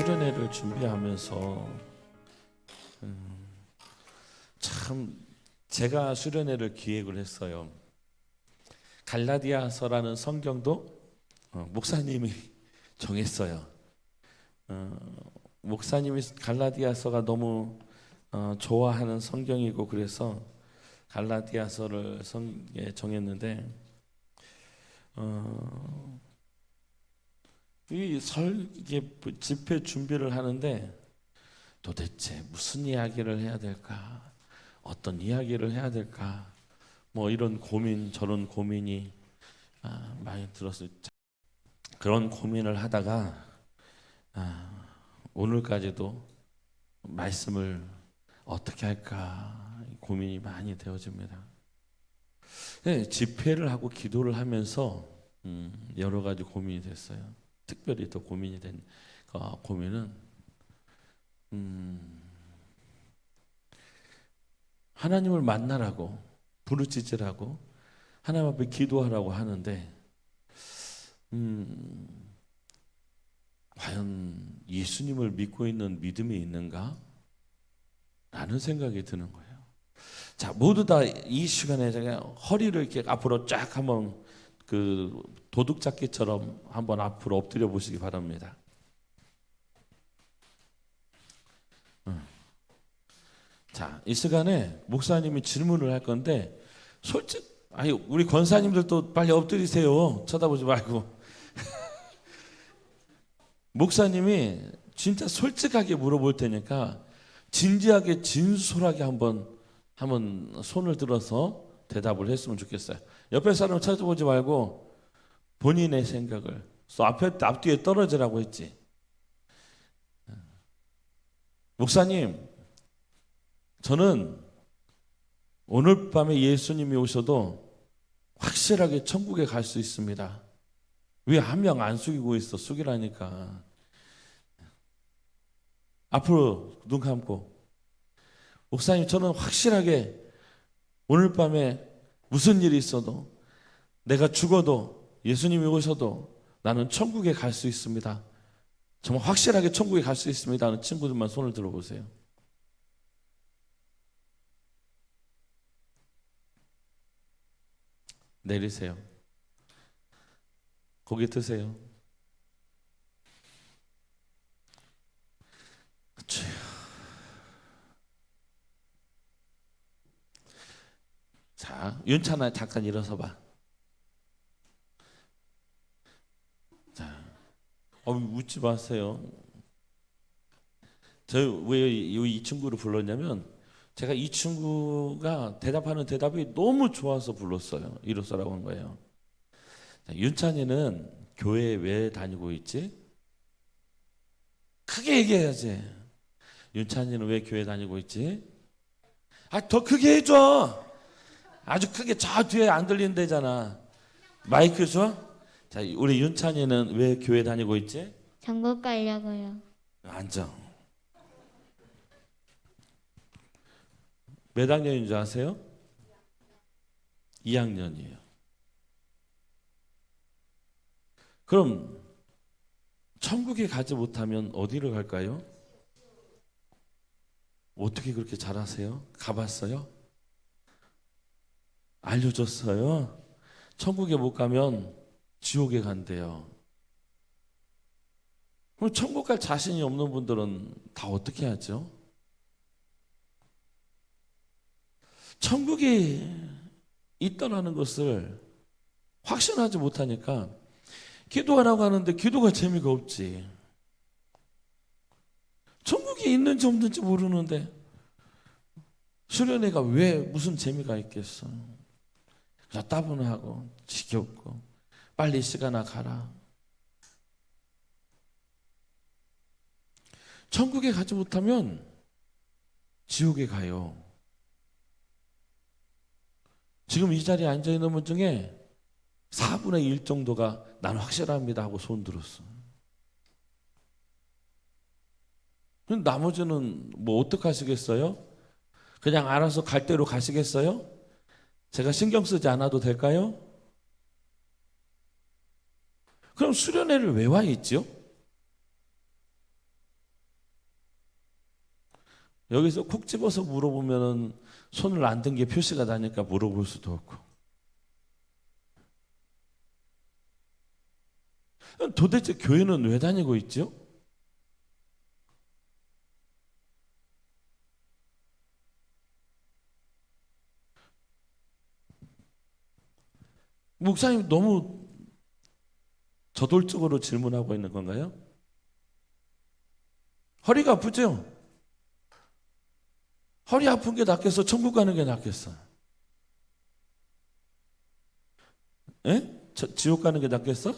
수련회를 준비하면서 참 제가 수련회를 기획을 했어요. 갈라디아서라는 성경도 목사님이 정했어요. 목사님이 갈라디아서가 너무 좋아하는 성경이고 그래서 갈라디아서를 정했는데 이게 집회 준비를 하는데 도대체 무슨 이야기를 해야 될까? 어떤 이야기를 해야 될까? 뭐 이런 고민 저런 고민이 많이 들었어요. 그런 고민을 하다가 오늘까지도 말씀을 어떻게 할까 고민이 많이 되어집니다. 네, 집회를 하고 기도를 하면서 여러 가지 고민이 됐어요. 특별히 더 고민이 된 고민은 하나님을 만나라고 부르짖으라고 하나님 앞에 기도하라고 하는데 과연 예수님을 믿고 있는 믿음이 있는가? 라는 생각이 드는 거예요. 자, 모두 다 이 시간에 제가 허리를 이렇게 앞으로 쫙 한번 그 도둑잡기처럼 한번 앞으로 엎드려 보시기 바랍니다. 자, 이 시간에 목사님이 질문을 할 건데 우리 권사님들도 빨리 엎드리세요. 쳐다보지 말고. 목사님이 진짜 솔직하게 물어볼 테니까 진지하게 진솔하게 한번 손을 들어서 대답을 했으면 좋겠어요. 옆에 사람 쳐다보지 말고 본인의 생각을 앞뒤에 떨어지라고 했지. 목사님, 저는 오늘 밤에 예수님이 오셔도 확실하게 천국에 갈 수 있습니다. 왜 한 명 안 숙이고 있어? 숙이라니까. 앞으로 눈 감고. 목사님, 저는 확실하게 오늘 밤에 무슨 일이 있어도 내가 죽어도 예수님이 오셔도 나는 천국에 갈 수 있습니다. 정말 확실하게 천국에 갈 수 있습니다 하는 친구들만 손을 들어보세요. 내리세요. 고개 드세요. 주여. 자, 윤찬아 잠깐 일어서 봐. 자, 웃지 마세요. 저 왜 이 친구를 불렀냐면 제가 이 친구가 대답하는 대답이 너무 좋아서 불렀어요. 일어서라고 한 거예요. 자, 윤찬이는 교회에 왜 다니고 있지? 크게 얘기해야지. 윤찬이는 왜 교회 다니고 있지? 더 크게 해줘. 아주 크게 저 뒤에 안 들리는 데잖아. 마이크 줘. 자, 우리 윤찬이는 왜 교회 다니고 있지? 전국 가려고요. 앉아. 몇 학년인 줄 아세요? 2학년이에요. 그럼 천국에 가지 못하면 어디로 갈까요? 어떻게 그렇게 잘하세요? 가봤어요? 알려줬어요? 천국에 못 가면 지옥에 간대요. 그럼 천국 갈 자신이 없는 분들은 다 어떻게 하죠? 천국이 있다라는 것을 확신하지 못하니까 기도하라고 하는데 기도가 재미가 없지. 천국이 있는지 없는지 모르는데 수련회가 왜 무슨 재미가 있겠어? 그냥 따분하고 지겹고 빨리 시간아 가라. 천국에 가지 못하면 지옥에 가요. 지금 이 자리에 앉아있는 분 중에 4분의 1 정도가 난 확실합니다 하고 손 들었어. 나머지는 뭐 어떡하시겠어요? 그냥 알아서 갈 대로 가시겠어요? 제가 신경 쓰지 않아도 될까요? 그럼 수련회를 왜 와 있죠? 여기서 콕 집어서 물어보면은 손을 안 든 게 표시가 나니까 물어볼 수도 없고. 도대체 교회는 왜 다니고 있죠? 목사님 너무 저돌적으로 질문하고 있는 건가요? 허리가 아프죠? 허리 아픈 게 낫겠어? 천국 가는 게 낫겠어? 에? 지옥 가는 게 낫겠어?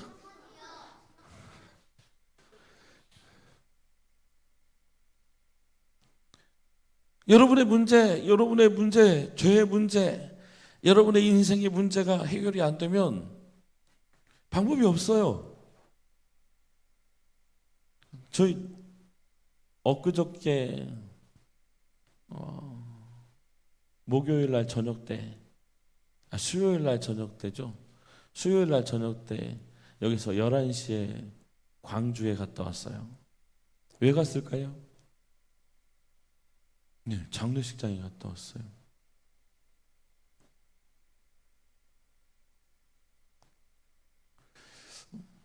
여러분의 문제, 죄의 문제, 여러분의 인생의 문제가 해결이 안 되면 방법이 없어요. 저희 엊그저께 목요일 날 저녁 때, 수요일 날 저녁 때죠. 수요일 날 저녁 때 여기서 11시에 광주에 갔다 왔어요. 왜 갔을까요? 네, 장례식장에 갔다 왔어요.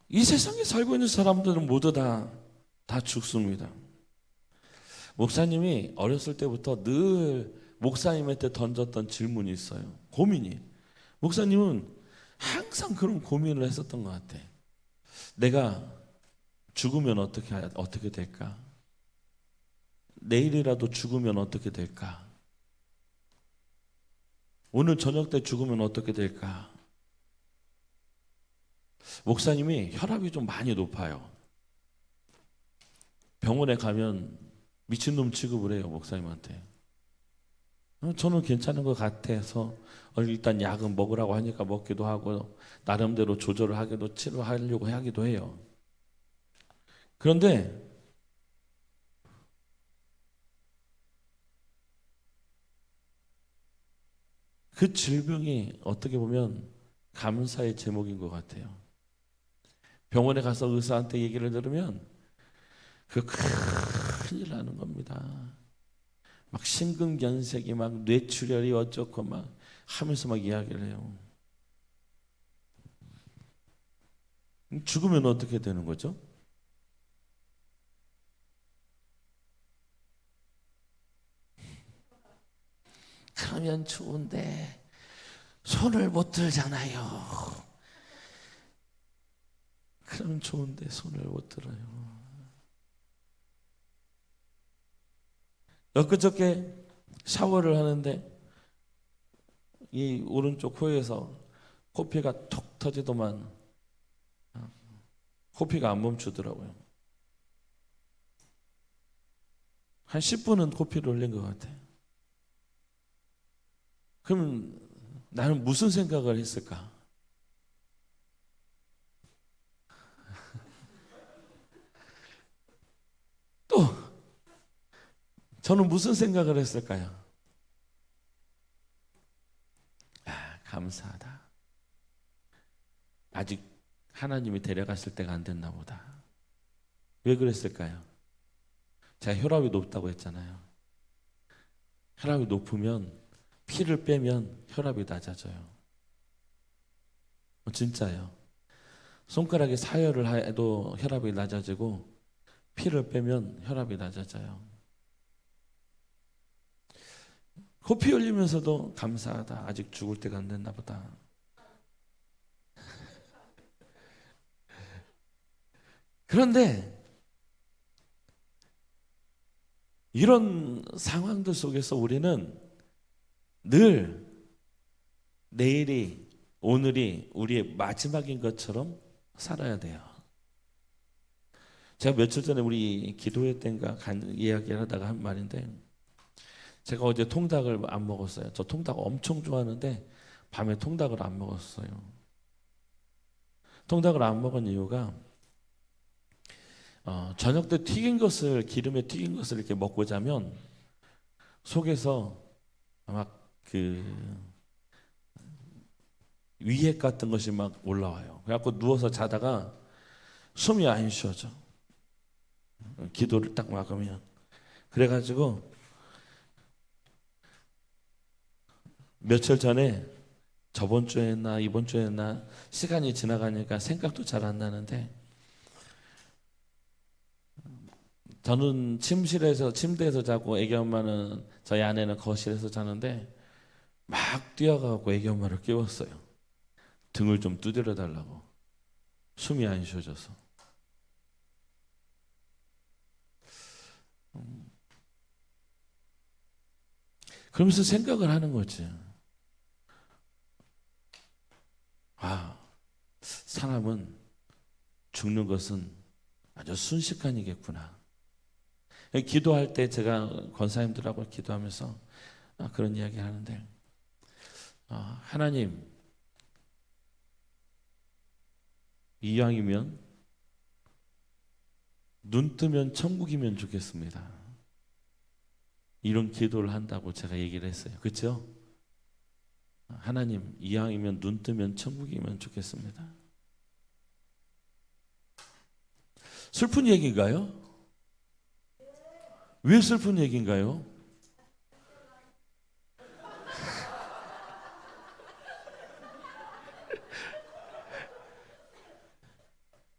이 세상에 살고 있는 사람들은 모두 다 죽습니다. 목사님이 어렸을 때부터 늘 목사님한테 던졌던 질문이 있어요. 고민이. 목사님은 항상 그런 고민을 했었던 것 같아. 내가 죽으면 어떻게 될까? 내일이라도 죽으면 어떻게 될까? 오늘 저녁 때 죽으면 어떻게 될까? 목사님이 혈압이 좀 많이 높아요. 병원에 가면 미친놈 취급을 해요, 목사님한테. 저는 괜찮은 것 같아서 일단 약은 먹으라고 하니까 먹기도 하고 나름대로 조절을 하기도 치료하려고 하기도 해요. 그런데 그 질병이 어떻게 보면 감사의 제목인 것 같아요. 병원에 가서 의사한테 얘기를 들으면 그 큰일 나는 겁니다. 막 심근경색이 막 뇌출혈이 어쩌고 막 하면서 막 이야기를 해요. 죽으면 어떻게 되는 거죠? 그러면 좋은데 손을 못 들잖아요. 그러면 좋은데 손을 못 들어요. 엊그저께 샤워를 하는데 이 오른쪽 코에서 코피가 톡 터지더만 코피가 안 멈추더라고요. 한 10분은 코피를 흘린 것 같아. 그럼 나는 무슨 생각을 했을까? 또 저는 무슨 생각을 했을까요? 감사하다. 아직 하나님이 데려갔을 때가 안 됐나 보다. 왜 그랬을까요? 제가 혈압이 높다고 했잖아요. 혈압이 높으면 피를 빼면 혈압이 낮아져요. 진짜요. 손가락에 사혈을 해도 혈압이 낮아지고 피를 빼면 혈압이 낮아져요. 코피 흘리면서도 감사하다. 아직 죽을 때가 안 됐나 보다. 그런데 이런 상황들 속에서 우리는 늘 내일이 오늘이 우리의 마지막인 것처럼 살아야 돼요. 제가 며칠 전에 우리 기도회 때인가 이야기를 하다가 한 말인데 제가 어제 통닭을 안 먹었어요. 저 통닭 엄청 좋아하는데 밤에 통닭을 안 먹었어요. 통닭을 안 먹은 이유가 저녁 때 기름에 튀긴 것을 이렇게 먹고 자면 속에서 막 그 위액 같은 것이 막 올라와요. 그래갖고 누워서 자다가 숨이 안 쉬어져. 기도를 딱 막으면. 그래가지고 며칠 전에 저번 주에나 이번 주에나 시간이 지나가니까 생각도 잘 안 나는데 저는 침대에서 자고 애기 엄마는 저희 아내는 거실에서 자는데 막 뛰어가고 애기 엄마를 깨웠어요. 등을 좀 두드려 달라고. 숨이 안 쉬어져서. 그러면서 생각을 하는 거지. 아, 사람은 죽는 것은 아주 순식간이겠구나. 기도할 때 제가 권사님들하고 기도하면서 그런 이야기 하는데, 하나님, 이왕이면 눈 뜨면 천국이면 좋겠습니다. 이런 기도를 한다고 제가 얘기를 했어요. 그렇죠? 하나님, 이왕이면 눈 뜨면 천국이면 좋겠습니다. 슬픈 얘기인가요? 왜 슬픈 얘기인가요?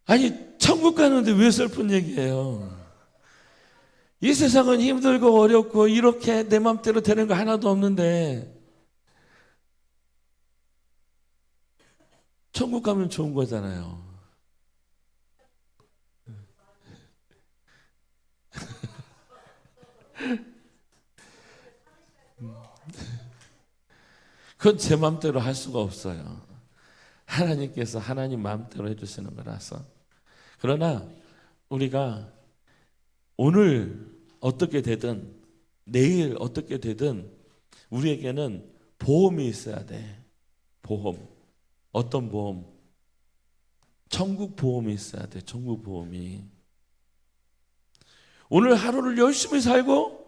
아니, 천국 가는데 왜 슬픈 얘기예요? 이 세상은 힘들고 어렵고 이렇게 내 맘대로 되는 거 하나도 없는데 천국 가면 좋은 거잖아요. 그건 제 맘대로 할 수가 없어요. 하나님께서 하나님 마음대로 해주시는 거라서. 그러나 우리가 오늘 어떻게 되든 내일 어떻게 되든 우리에게는 보험이 있어야 돼. 보험. 어떤 보험? 천국 보험이 있어야 돼. 천국 보험이. 오늘 하루를 열심히 살고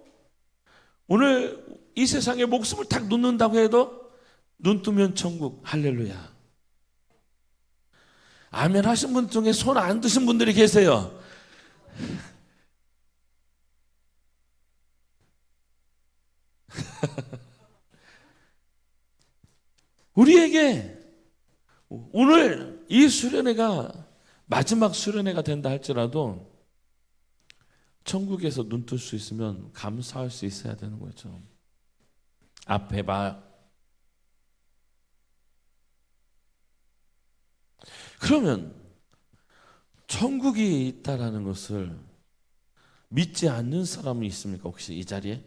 오늘 이 세상에 목숨을 탁 놓는다고 해도 눈 뜨면 천국. 할렐루야. 아멘 하신 분 중에 손 안 드신 분들이 계세요. 우리에게 오늘 이 수련회가 마지막 수련회가 된다 할지라도 천국에서 눈 뜰 수 있으면 감사할 수 있어야 되는 거죠. 앞에 봐. 그러면 천국이 있다라는 것을 믿지 않는 사람이 있습니까? 혹시 이 자리에?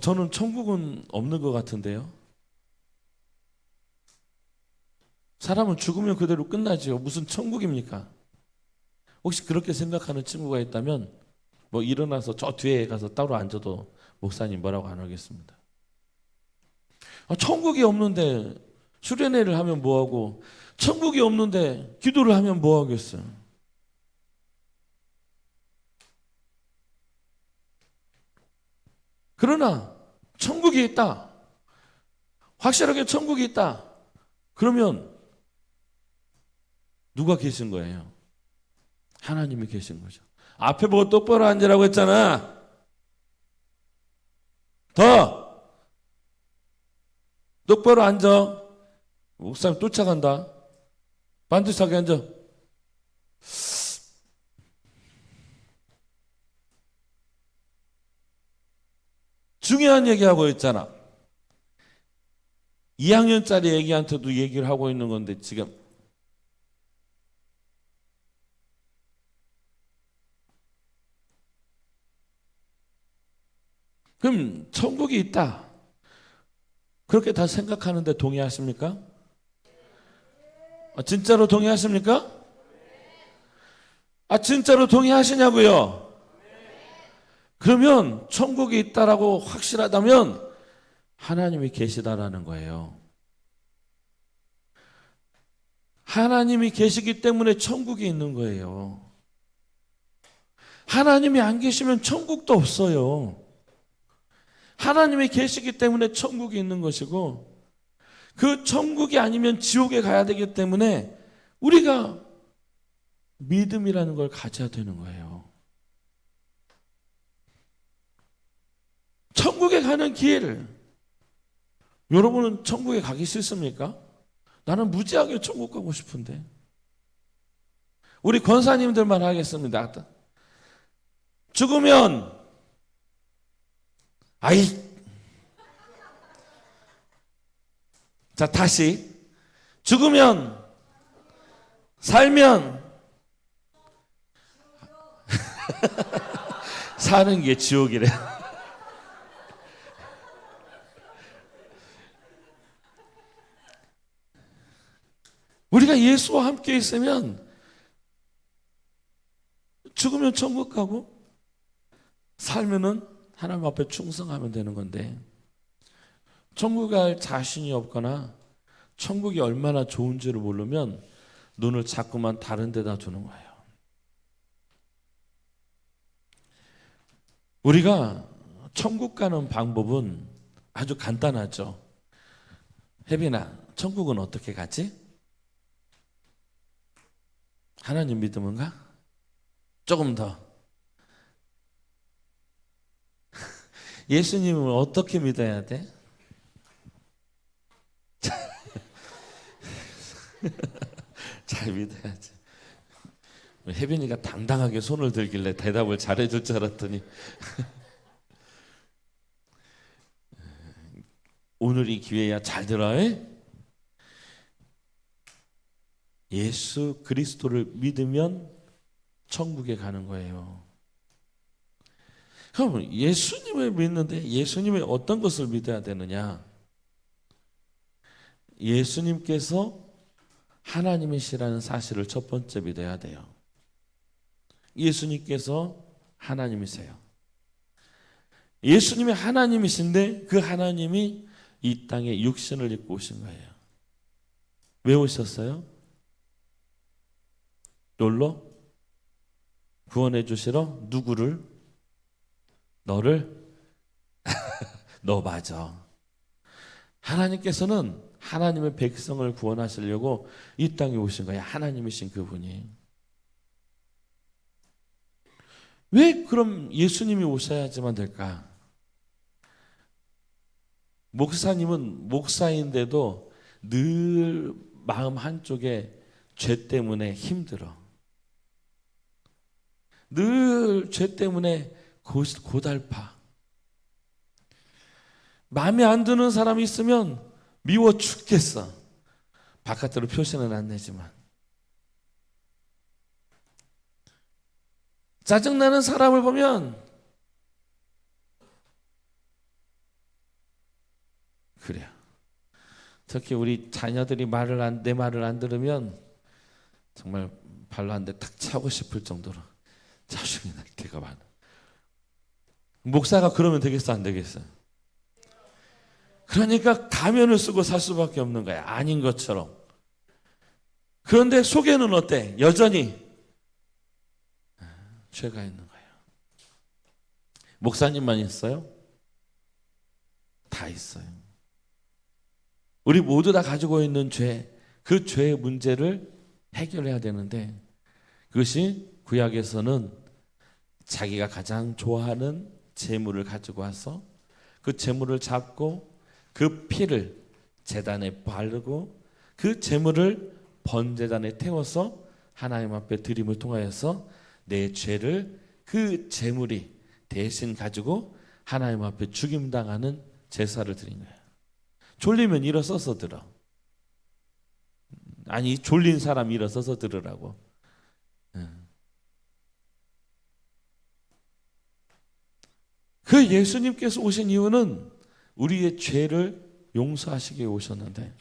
저는 천국은 없는 것 같은데요. 사람은 죽으면 그대로 끝나지요. 무슨 천국입니까? 혹시 그렇게 생각하는 친구가 있다면 일어나서 저 뒤에 가서 따로 앉아도 목사님 뭐라고 안 하겠습니다. 천국이 없는데 수련회를 하면 뭐하고, 천국이 없는데 기도를 하면 뭐하겠어요. 그러나 천국이 있다, 확실하게 천국이 있다, 그러면 누가 계신 거예요? 하나님이 계신 거죠. 앞에 보고 똑바로 앉으라고 했잖아. 더 똑바로 앉아. 목사님 쫓아간다. 반듯하게 앉아. 중요한 얘기하고 있잖아. 2학년짜리 애기한테도 얘기를 하고 있는 건데 지금 그럼 천국이 있다, 그렇게 다 생각하는데 동의하십니까? 진짜로 동의하십니까? 진짜로 동의하시냐고요? 그러면 천국이 있다라고 확실하다면 하나님이 계시다라는 거예요. 하나님이 계시기 때문에 천국이 있는 거예요. 하나님이 안 계시면 천국도 없어요. 하나님이 계시기 때문에 천국이 있는 것이고, 그 천국이 아니면 지옥에 가야 되기 때문에 우리가 믿음이라는 걸 가져야 되는 거예요. 천국에 가는 길, 여러분은 천국에 가기 싫습니까? 나는 무지하게 천국 가고 싶은데. 우리 권사님들만 하겠습니다. 죽으면 아이, 자 다시 죽으면 살면 사는 게 지옥이래. 우리가 예수와 함께 있으면 죽으면 천국 가고 살면은 하나님 앞에 충성하면 되는 건데, 천국 갈 자신이 없거나 천국이 얼마나 좋은지를 모르면 눈을 자꾸만 다른 데다 두는 거예요. 우리가 천국 가는 방법은 아주 간단하죠. 혜빈아, 천국은 어떻게 가지? 하나님 믿으면 가? 조금 더. 예수님을 어떻게 믿어야 돼? 잘 믿어야지. 혜빈이가 당당하게 손을 들길래 대답을 잘해줄 줄 알았더니 오늘 이 기회야, 잘 들어요. 예수 그리스도를 믿으면 천국에 가는 거예요. 그럼 예수님을 믿는데 예수님의 어떤 것을 믿어야 되느냐? 예수님께서 하나님이시라는 사실을 첫 번째 믿어야 돼요. 예수님께서 하나님이세요. 예수님이 하나님이신데 그 하나님이 이 땅에 육신을 입고 오신 거예요. 왜 오셨어요? 욜로? 구원해 주시러? 누구를? 너를? 너 맞아. 하나님께서는 하나님의 백성을 구원하시려고 이 땅에 오신 거야. 하나님이신 그분이. 왜 그럼 예수님이 오셔야지만 될까? 목사님은 목사인데도 늘 마음 한쪽에 죄 때문에 힘들어. 늘 죄 때문에 고달파. 마음에 안 드는 사람이 있으면 미워 죽겠어. 바깥으로 표시는 안 내지만. 짜증나는 사람을 보면 그래요. 특히 우리 자녀들이 내 말을 안 들으면 정말 발로 한 대 탁 차고 싶을 정도로 짜증이 날 때가 많아. 목사가 그러면 되겠어, 안 되겠어? 그러니까 가면을 쓰고 살 수밖에 없는 거야. 아닌 것처럼. 그런데 속에는 어때? 여전히 죄가 있는 거예요. 목사님만 있어요? 다 있어요. 우리 모두 다 가지고 있는 죄, 그 죄의 문제를 해결해야 되는데, 그것이 구약에서는 자기가 가장 좋아하는 제물을 가지고 와서 그 제물을 잡고 그 피를 제단에 바르고 그 제물을 번제단에 태워서 하나님 앞에 드림을 통하여서 내 죄를 그 제물이 대신 가지고 하나님 앞에 죽임당하는 제사를 드린 거예요. 졸리면 일어서서 들어. 아니, 졸린 사람 일어서서 들으라고. 그 예수님께서 오신 이유는 우리의 죄를 용서하시기 위해 오셨는데,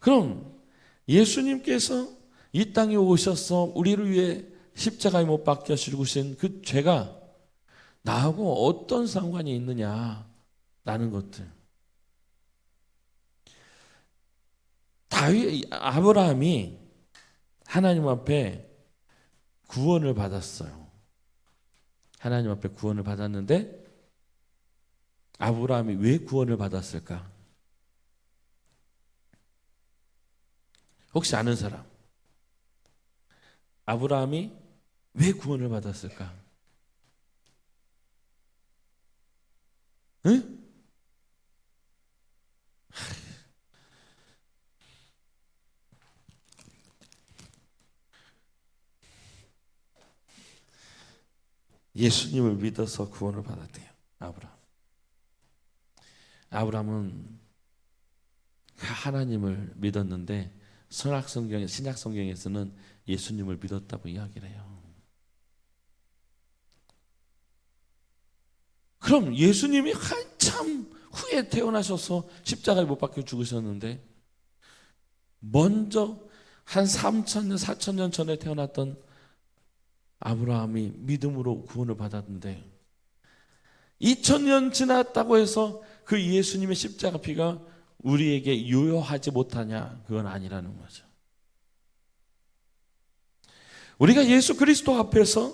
그럼 예수님께서 이 땅에 오셔서 우리를 위해 십자가에 못 박혀 죽으신 그 죄가 나하고 어떤 상관이 있느냐라는 것들. 아브라함이 하나님 앞에 구원을 받았어요. 하나님 앞에 구원을 받았는데 아브라함이 왜 구원을 받았을까? 혹시 아는 사람? 아브라함이 왜 구원을 받았을까? 응? 예수님을 믿어서 구원을 받았대요. 아브라함은 하나님을 믿었는데 신약 성경에서는 예수님을 믿었다고 이야기를 해요. 그럼 예수님이 한참 후에 태어나셔서 십자가에 못 박혀 죽으셨는데 먼저 한 3,000년, 4,000년 전에 태어났던 아브라함이 믿음으로 구원을 받았는데 2000년 지났다고 해서 그 예수님의 십자가 피가 우리에게 유효하지 못하냐? 그건 아니라는 거죠. 우리가 예수 그리스도 앞에서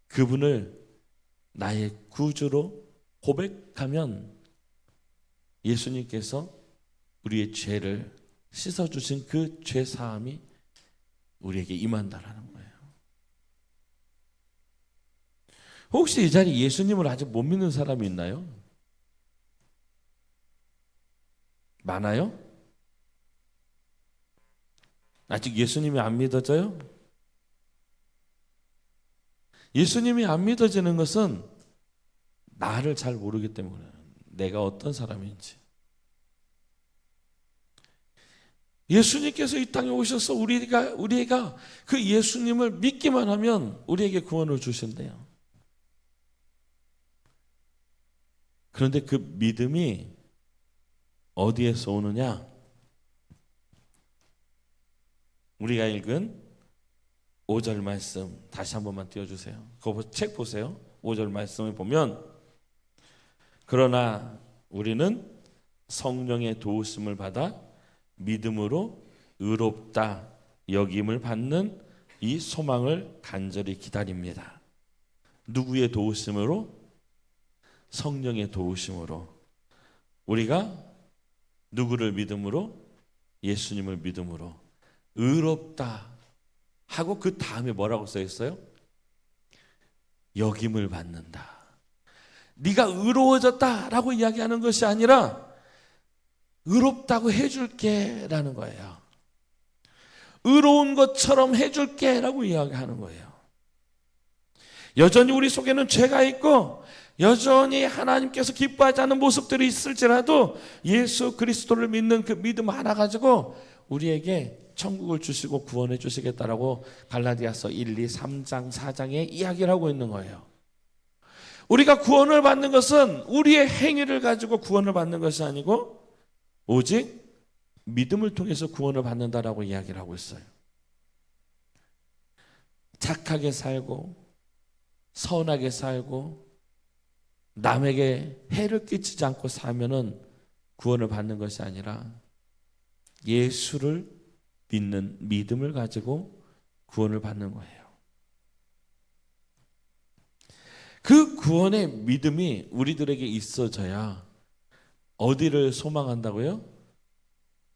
그분을 나의 구주로 고백하면 예수님께서 우리의 죄를 씻어주신 그 죄사함이 우리에게 임한다라는 거예요. 혹시 이 자리에 예수님을 아직 못 믿는 사람이 있나요? 많아요? 아직 예수님이 안 믿어져요? 예수님이 안 믿어지는 것은 나를 잘 모르기 때문에 내가 어떤 사람인지. 예수님께서 이 땅에 오셔서 우리가 그 예수님을 믿기만 하면 우리에게 구원을 주신대요. 그런데 그 믿음이 어디에서 오느냐? 우리가 읽은 5절 말씀 다시 한 번만 띄워주세요. 그거 책 보세요. 5절 말씀을 보면 그러나 우리는 성령의 도우심을 받아 믿음으로 의롭다 여김을 받는 이 소망을 간절히 기다립니다. 누구의 도우심으로? 성령의 도우심으로. 우리가 누구를 믿음으로? 예수님을 믿음으로 의롭다 하고 그 다음에 뭐라고 써 있어요? 여김을 받는다. 네가 의로워졌다라고 이야기하는 것이 아니라 의롭다고 해줄게 라는 거예요. 의로운 것처럼 해줄게 라고 이야기하는 거예요. 여전히 우리 속에는 죄가 있고 여전히 하나님께서 기뻐하지 않는 모습들이 있을지라도 예수 그리스도를 믿는 그 믿음 하나 가지고 우리에게 천국을 주시고 구원해 주시겠다라고 갈라디아서 1, 2, 3장, 4장에 이야기를 하고 있는 거예요. 우리가 구원을 받는 것은 우리의 행위를 가지고 구원을 받는 것이 아니고 오직 믿음을 통해서 구원을 받는다라고 이야기를 하고 있어요. 착하게 살고 선하게 살고 남에게 해를 끼치지 않고 살면은 구원을 받는 것이 아니라 예수를 믿는 믿음을 가지고 구원을 받는 거예요. 그 구원의 믿음이 우리들에게 있어져야 어디를 소망한다고요?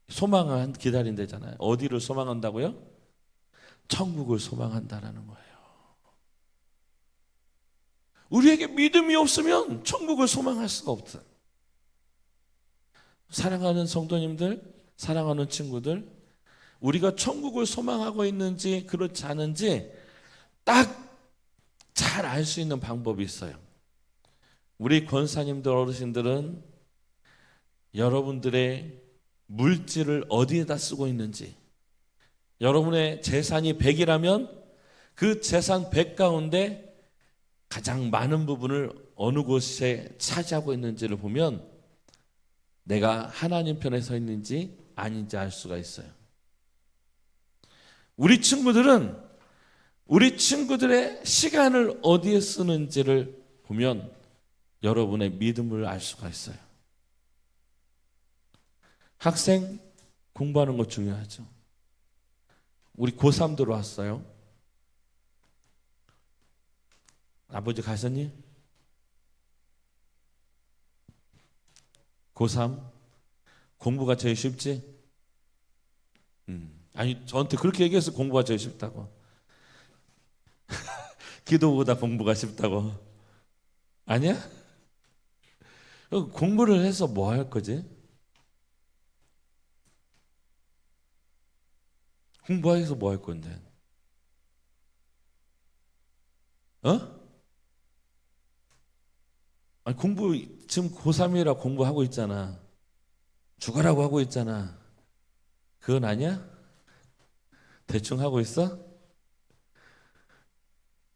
소망을 기다린다잖아요. 어디를 소망한다고요? 천국을 소망한다라는 거예요. 우리에게 믿음이 없으면 천국을 소망할 수가 없어요. 사랑하는 성도님들, 사랑하는 친구들, 우리가 천국을 소망하고 있는지 그렇지 않은지 딱 잘 알 수 있는 방법이 있어요. 우리 권사님들, 어르신들은 여러분들의 물질을 어디에다 쓰고 있는지, 여러분의 재산이 100이라면 그 재산 100 가운데 가장 많은 부분을 어느 곳에 차지하고 있는지를 보면 내가 하나님 편에 서 있는지 아닌지 알 수가 있어요. 우리 친구들의 시간을 어디에 쓰는지를 보면 여러분의 믿음을 알 수가 있어요. 학생 공부하는 거 중요하죠. 우리 고3 들어왔어요. 아버지 가셨니? 고3 공부가 제일 쉽지? 아니 저한테 그렇게 얘기해서 공부가 제일 쉽다고. 기도보다 공부가 쉽다고. 아니야? 공부를 해서 뭐 할 거지? 공부해서 뭐 할 건데? 어? 아니, 공부 지금 고3이라 공부하고 있잖아. 죽어라고 하고 있잖아. 그건 아니야? 대충 하고 있어?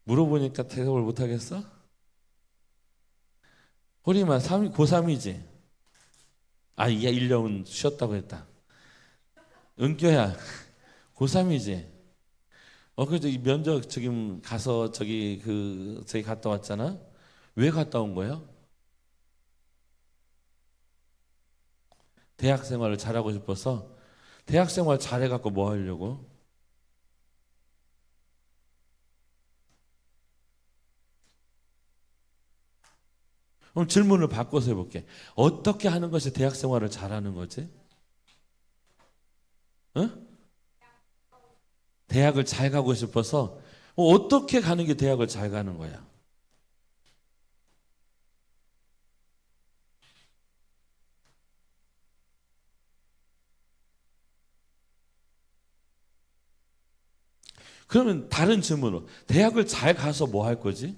물어보니까 대답을 못 하겠어? 호리만 고3이지? 아, 이게 1년 쉬었다고 했다. 은교야, 고3이지? 그래도 이 면접 지금 가서 저기 갔다 왔잖아? 왜 갔다 온 거야? 대학 생활을 잘하고 싶어서? 대학 생활 잘해갖고 뭐 하려고? 그럼 질문을 바꿔서 해볼게. 어떻게 하는 것이 대학 생활을 잘하는 거지? 응? 대학을 잘 가고 싶어서 어떻게 가는 게 대학을 잘 가는 거야? 그러면 다른 질문으로 대학을 잘 가서 뭐 할 거지?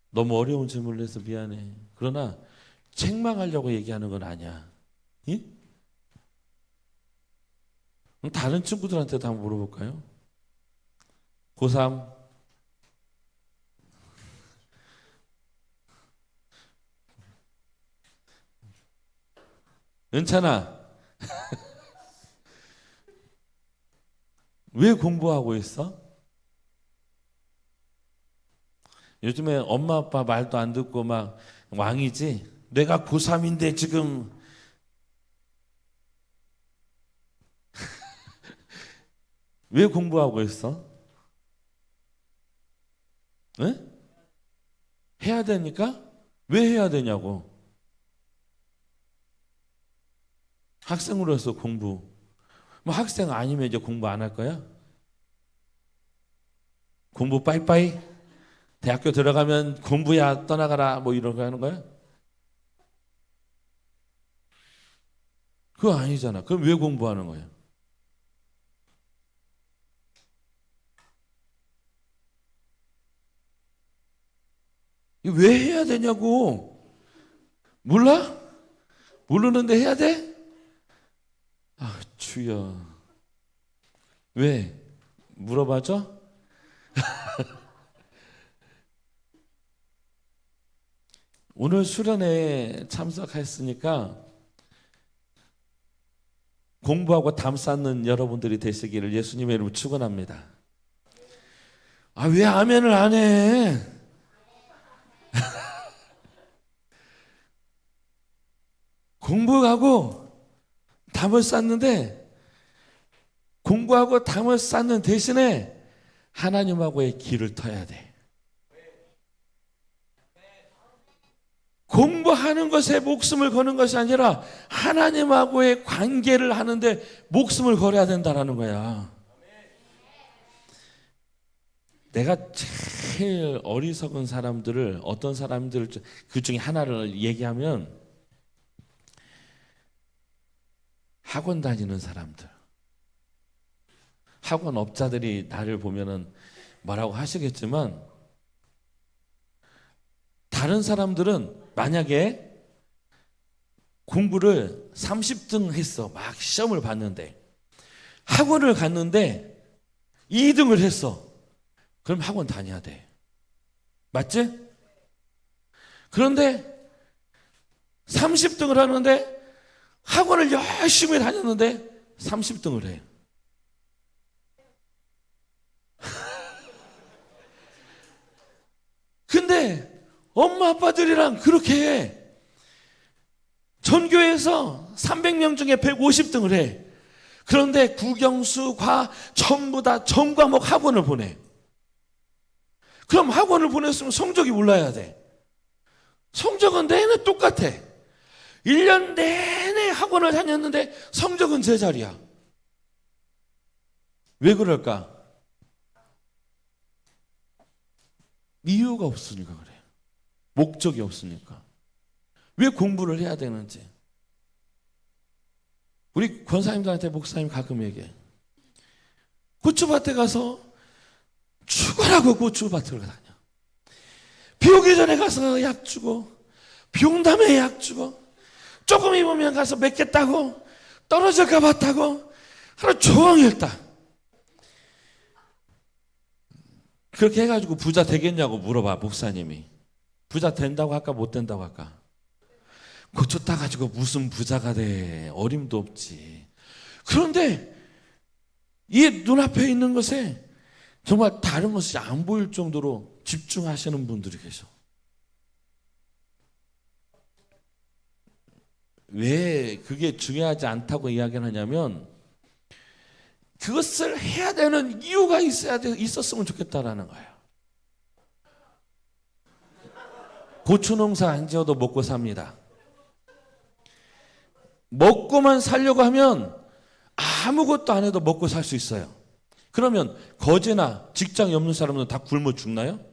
너무 어려운 질문을 해서 미안해. 그러나 책망하려고 얘기하는 건 아니야. 예? 그럼 다른 친구들한테도 한번 물어볼까요? 고3 은찬아 왜 공부하고 있어? 요즘에 엄마 아빠 말도 안 듣고 막 왕이지? 내가 고3인데 지금 왜 공부하고 있어? 네? 해야 되니까? 왜 해야 되냐고. 학생으로서 공부. 뭐 학생 아니면 이제 공부 안 할 거야? 공부 빠이빠이? 대학교 들어가면 공부야 떠나가라 뭐 이런 거 하는 거야? 그거 아니잖아. 그럼 왜 공부하는 거야? 이거 왜 해야 되냐고. 몰라? 모르는데 해야 돼? 아, 주여. 왜? 물어봐줘? 오늘 수련회에 참석했으니까 공부하고 담 쌓는 여러분들이 되시기를 예수님의 이름으로 축원합니다. 아, 왜 아멘을 안 해? 공부하고 담을 쌓는데 공부하고 담을 쌓는 대신에 하나님하고의 길을 터야 돼. 공부하는 것에 목숨을 거는 것이 아니라 하나님하고의 관계를 하는데 목숨을 걸어야 된다는 거야. 내가 제일 어리석은 사람들을 어떤 사람들을 그 중에 하나를 얘기하면 학원 다니는 사람들. 학원 업자들이 나를 보면은 뭐라고 하시겠지만 다른 사람들은 만약에 공부를 30등 했어. 막 시험을 봤는데 학원을 갔는데 2등을 했어. 그럼 학원 다녀야 돼. 맞지? 그런데 30등을 하는데 학원을 열심히 다녔는데 30등을 해. 근데 엄마 아빠들이랑 그렇게 해. 전교에서 300명 중에 150등을 해. 그런데 국영수, 과 전부 다 전 과목 학원을 보내. 그럼 학원을 보냈으면 성적이 올라야 돼. 성적은 내내 똑같아. 1년 내내 학원을 다녔는데 성적은 제자리야. 왜 그럴까? 이유가 없으니까 그래. 목적이 없으니까. 왜 공부를 해야 되는지. 우리 권사님들한테 목사님 가끔 얘기해. 고추밭에 가서 죽으라고 고추밭으로 다녀. 비 오기 전에 가서 약 주고, 비 온 다음에 약 주고, 조금 입으면 가서 몇 개 따고, 떨어질까 봐 따고, 하루 종일 따. 그렇게 해가지고 부자 되겠냐고 물어봐, 목사님이. 부자 된다고 할까, 못 된다고 할까? 고쳐 따가지고 무슨 부자가 돼. 어림도 없지. 그런데 이 눈앞에 있는 것에 정말 다른 것이 안 보일 정도로 집중하시는 분들이 계셔. 왜 그게 중요하지 않다고 이야기를 하냐면, 그것을 해야 되는 이유가 있었으면 좋겠다라는 거예요. 고추 농사 안 지어도 먹고 삽니다. 먹고만 살려고 하면 아무것도 안 해도 먹고 살 수 있어요. 그러면 거지나 직장이 없는 사람은 다 굶어 죽나요?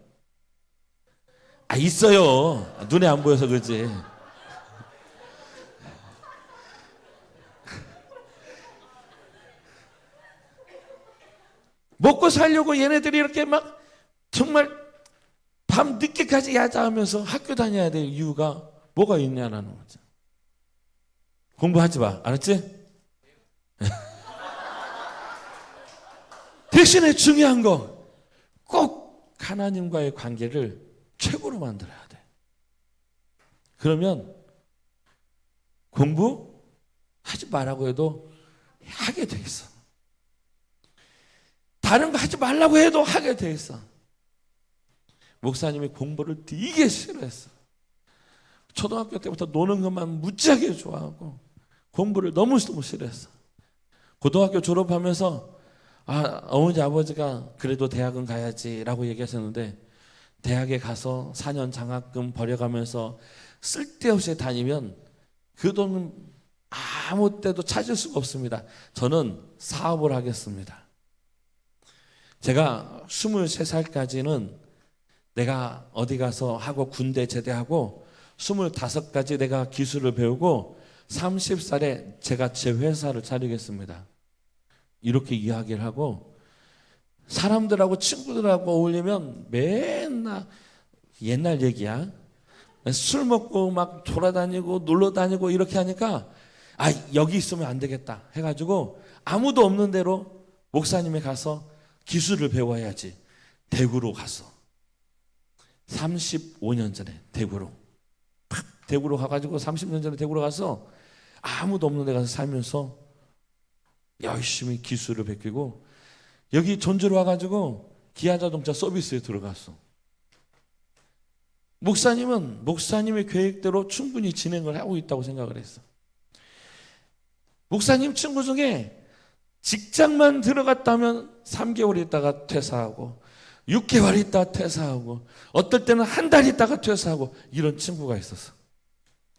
있어요. 눈에 안 보여서 그렇지. 먹고 살려고 얘네들이 이렇게 막 정말 밤 늦게까지 야자하면서 학교 다녀야 될 이유가 뭐가 있냐라는 거죠. 공부하지 마. 알았지? 대신에 중요한 거, 꼭 하나님과의 관계를 최고로 만들어야 돼. 그러면 공부하지 말라고 해도 하게 돼 있어. 다른 거 하지 말라고 해도 하게 돼 있어. 목사님이 공부를 되게 싫어했어. 초등학교 때부터 노는 것만 무지하게 좋아하고 공부를 너무 싫어했어. 고등학교 졸업하면서 어머니 아버지가 그래도 대학은 가야지라고 얘기하셨는데, 대학에 가서 4년 장학금 벌여가면서 쓸데없이 다니면 그 돈은 아무 때도 찾을 수가 없습니다. 저는 사업을 하겠습니다. 제가 23살까지는 내가 어디 가서 하고 군대 제대하고 25까지 내가 기술을 배우고 30살에 제가 제 회사를 차리겠습니다. 이렇게 이야기를 하고, 사람들하고 친구들하고 어울리면 맨날 옛날 얘기야. 술 먹고 막 돌아다니고 놀러 다니고 이렇게 하니까 여기 있으면 안 되겠다 해가지고 아무도 없는 데로 목사님이 가서 기술을 배워야지. 대구로 갔어. 35년 전에 대구로 가가지고 30년 전에 대구로 가서 아무도 없는 데 가서 살면서 열심히 기술을 베끼고, 여기 전주로 와가지고 기아자동차 서비스에 들어갔어. 목사님은 목사님의 계획대로 충분히 진행을 하고 있다고 생각을 했어. 목사님 친구 중에 직장만 들어갔다면 3개월 있다가 퇴사하고 6개월 있다가 퇴사하고 어떨 때는 한 달 있다가 퇴사하고 이런 친구가 있었어.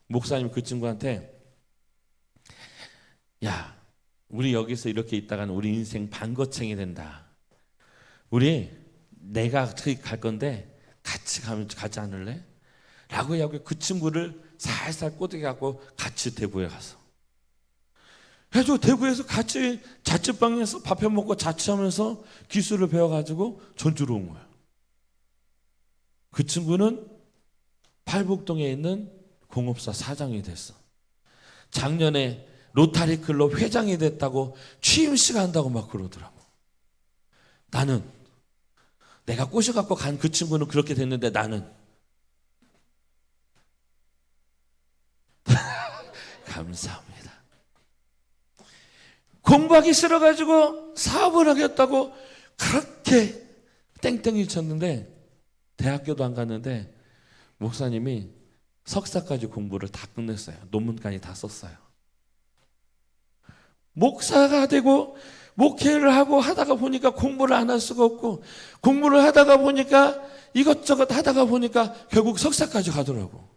목사님 그 친구한테, 야, 우리 여기서 이렇게 있다가는 우리 인생 반거챙이 된다. 우리 내가 갈 건데 같이 가지 않을래? 라고 하고 그 친구를 살살 꼬드게 갖고 같이 대구에 갔어. 그래가지고 대구에서 같이 자취방에서 밥 해먹고 자취하면서 기술을 배워가지고 전주로 온 거야. 그 친구는 팔북동에 있는 공업사 사장이 됐어. 작년에 로타리 클럽 회장이 됐다고 취임식 한다고 막 그러더라고. 나는 내가 꼬셔갖고 간 그 친구는 그렇게 됐는데 나는 감사합니다. 공부하기 싫어가지고 사업을 하겠다고 그렇게 땡땡이 쳤는데 대학교도 안 갔는데 목사님이 석사까지 공부를 다 끝냈어요. 논문까지 다 썼어요. 목사가 되고 목회를 하고 하다가 보니까 공부를 안 할 수가 없고, 공부를 하다가 보니까 이것저것 하다가 보니까 결국 석사까지 가더라고.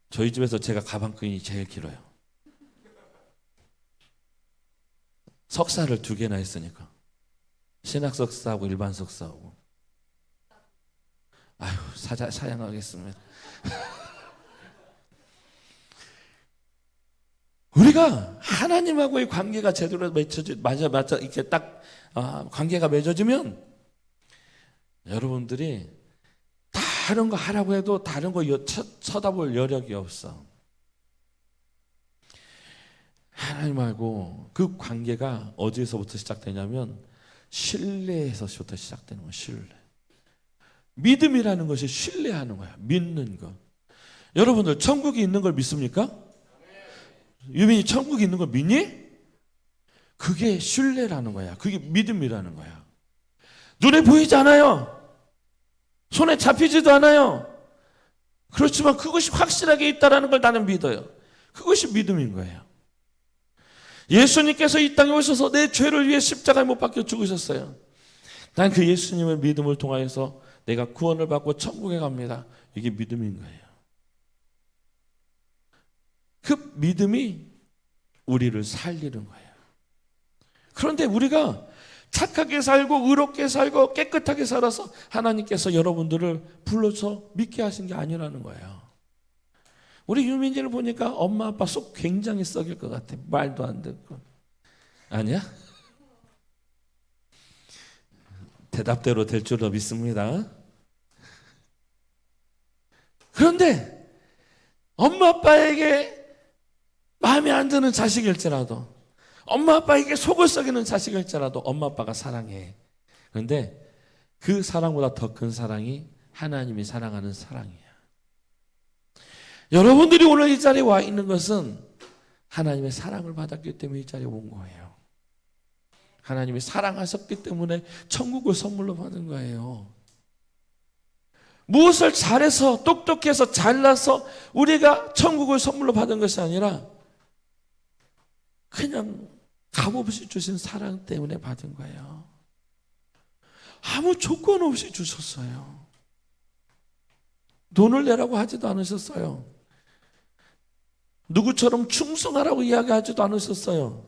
저희 집에서 제가 가방끈이 제일 길어요. 석사를 2개나 했으니까. 신학 석사하고 일반 석사하고. 사양하겠습니다. 우리가 하나님하고의 관계가 제대로 맺혀지 맞아 이렇게 딱 관계가 맺어지면 여러분들이 다른 거 하라고 해도 다른 거 쳐다볼 여력이 없어. 하나님하고 그 관계가 어디에서부터 시작되냐면 신뢰에서부터 시작되는 거야. 신뢰. 믿음이라는 것이 신뢰하는 거야. 믿는 거. 여러분들 천국이 있는 걸 믿습니까? 유민이 천국이 있는 걸 믿니? 그게 신뢰라는 거야. 그게 믿음이라는 거야. 눈에 보이지 않아요. 손에 잡히지도 않아요. 그렇지만 그것이 확실하게 있다는 걸 나는 믿어요. 그것이 믿음인 거예요. 예수님께서 이 땅에 오셔서 내 죄를 위해 십자가에 못 박혀 죽으셨어요. 난 그 예수님의 믿음을 통하여서 내가 구원을 받고 천국에 갑니다. 이게 믿음인 거예요. 그 믿음이 우리를 살리는 거예요. 그런데 우리가 착하게 살고 의롭게 살고 깨끗하게 살아서 하나님께서 여러분들을 불러서 믿게 하신 게 아니라는 거예요. 우리 유민이를 보니까 엄마 아빠 속 굉장히 썩일 것 같아. 말도 안 듣고. 아니야? 대답대로 될 줄로 믿습니다. 그런데 엄마 아빠에게 마음에 안 드는 자식일지라도, 엄마 아빠에게 속을 썩이는 자식일지라도 엄마 아빠가 사랑해. 그런데 그 사랑보다 더 큰 사랑이 하나님이 사랑하는 사랑이야. 여러분들이 오늘 이 자리에 와 있는 것은 하나님의 사랑을 받았기 때문에 이 자리에 온 거예요. 하나님이 사랑하셨기 때문에 천국을 선물로 받은 거예요. 무엇을 잘해서 똑똑해서 잘나서 우리가 천국을 선물로 받은 것이 아니라 그냥 값없이 주신 사랑 때문에 받은 거예요. 아무 조건 없이 주셨어요. 돈을 내라고 하지도 않으셨어요. 누구처럼 충성하라고 이야기하지도 않으셨어요.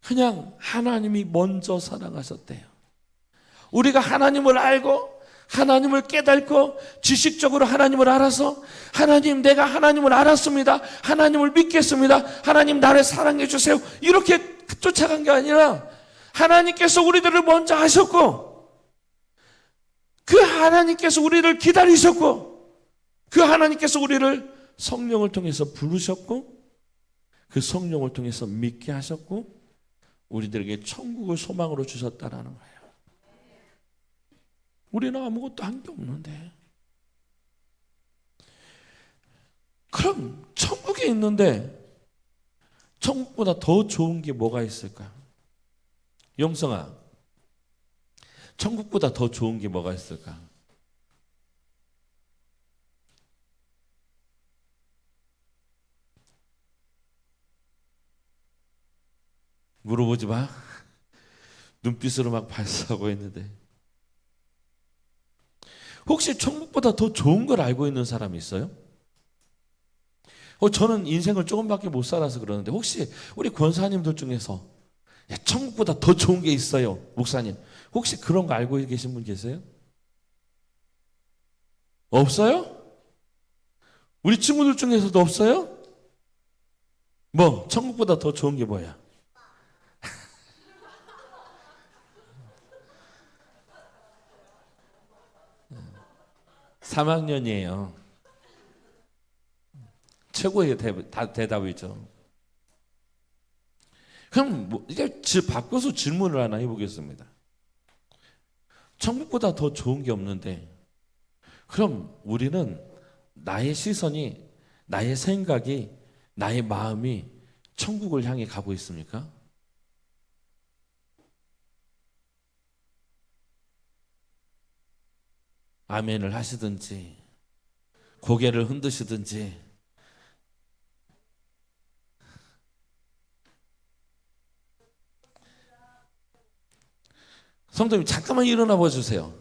그냥 하나님이 먼저 사랑하셨대요. 우리가 하나님을 알고 하나님을 깨닫고 지식적으로 하나님을 알아서 하나님, 내가 하나님을 알았습니다. 하나님을 믿겠습니다. 하나님, 나를 사랑해 주세요. 이렇게 쫓아간 게 아니라 하나님께서 우리들을 먼저 하셨고 그 하나님께서 우리를 기다리셨고 그 하나님께서 우리를 성령을 통해서 부르셨고 그 성령을 통해서 믿게 하셨고 우리들에게 천국을 소망으로 주셨다라는 거예요. 우리는 아무것도 한 게 없는데. 그럼 천국에 있는데 천국보다 더 좋은 게 뭐가 있을까? 영성아, 천국보다 더 좋은 게 뭐가 있을까? 물어보지 마. 눈빛으로 막 발사하고 있는데. 혹시 천국보다 더 좋은 걸 알고 있는 사람이 있어요? 저는 인생을 조금밖에 못 살아서 그러는데 혹시 우리 권사님들 중에서 천국보다 더 좋은 게 있어요, 목사님. 혹시 그런 거 알고 계신 분 계세요? 없어요? 우리 친구들 중에서도 없어요? 뭐 천국보다 더 좋은 게 뭐야? 3학년이에요. 최고의 대답이죠. 그럼 이게 바꿔서 질문을 하나 해보겠습니다. 천국보다 더 좋은 게 없는데 그럼 우리는 나의 시선이, 나의 생각이, 나의 마음이 천국을 향해 가고 있습니까? 아멘을 하시든지 고개를 흔드시든지. 성도님 잠깐만 일어나 봐주세요.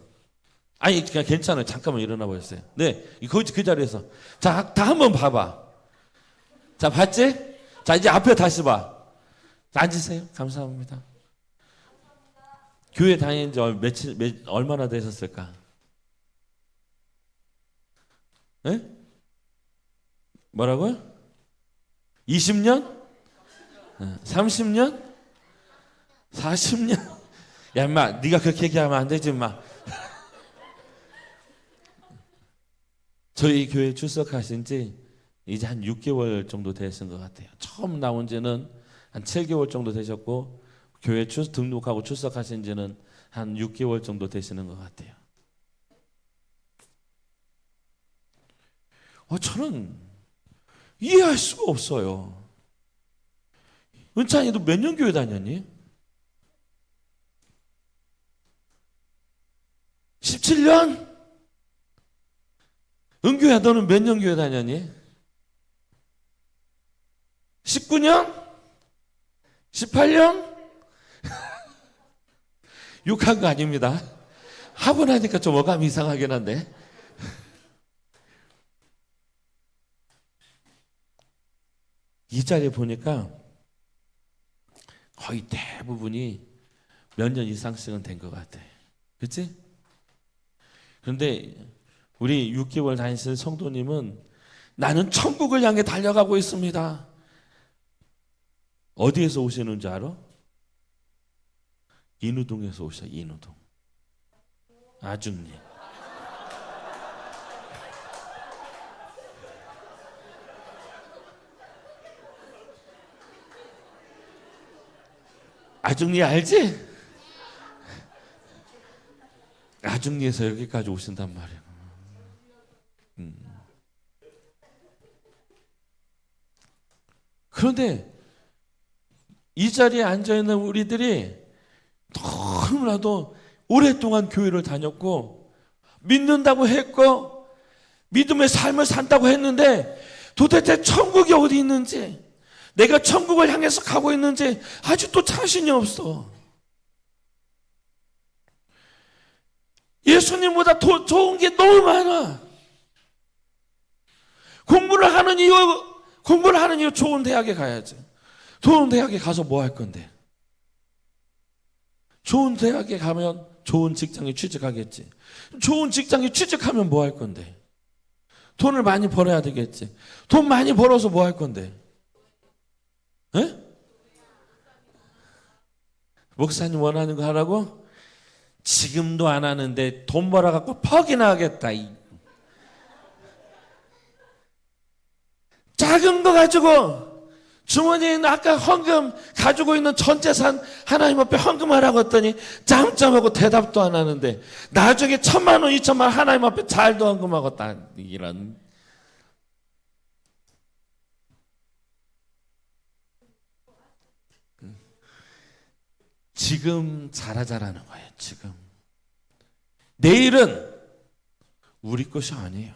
아니 그냥 괜찮아요. 잠깐만 일어나 봐주세요. 네, 그 자리에서 자, 다 한번 봐봐. 자, 봤지? 자, 이제 앞에 다시 봐. 자, 앉으세요. 감사합니다. 교회 다닌 지 얼마나 되셨을까? 네? 뭐라고요? 20년? 30년? 40년? 야 인마 네가 그렇게 얘기하면 안 되지 인마. 저희 교회 출석하신 지 이제 한 6개월 정도 되신 것 같아요. 처음 나온 지는 한 7개월 정도 되셨고 교회 등록하고 출석하신 지는 한 6개월 정도 되시는 것 같아요. 저는 이해할 수가 없어요. 은찬이도 몇 년 교회 다녔니? 17년? 은규야 너는 몇 년 교회 다녔니? 19년? 18년? 욕한 거 아닙니다. 하고 나니까 좀 어감이 이상하긴 한데. 이 자리에 보니까 거의 대부분이 몇 년 이상씩은 된 것 같아. 그렇지? 그런데 우리 6개월 다니시는 성도님은 나는 천국을 향해 달려가고 있습니다. 어디에서 오시는 줄 알아? 인우동에서 오셔. 인우동. 아중리. 아중리 알지? 아중리에서 여기까지 오신단 말이야. 그런데 이 자리에 앉아있는 우리들이 너무나도 오랫동안 교회를 다녔고 믿는다고 했고 믿음의 삶을 산다고 했는데 도대체 천국이 어디 있는지 내가 천국을 향해서 가고 있는지 아직도 자신이 없어. 예수님보다 더 좋은 게 너무 많아. 공부를 하는 이유 좋은 대학에 가야지. 좋은 대학에 가서 뭐 할 건데? 좋은 대학에 가면 좋은 직장에 취직하겠지. 좋은 직장에 취직하면 뭐 할 건데? 돈을 많이 벌어야 되겠지. 돈 많이 벌어서 뭐 할 건데? 에? 목사님 원하는 거 하라고? 지금도 안 하는데 돈 벌어갖고 퍽이나 하겠다. 작은 거 가지고 주머니에 있는 아까 헌금 가지고 있는 전 재산 하나님 앞에 헌금하라고 했더니 짬짬하고 대답도 안 하는데 나중에 1,000만 원, 2,000만 원 하나님 앞에 잘도 헌금하고 이런. 지금 잘하자라는 거예요. 지금. 내일은 우리 것이 아니에요.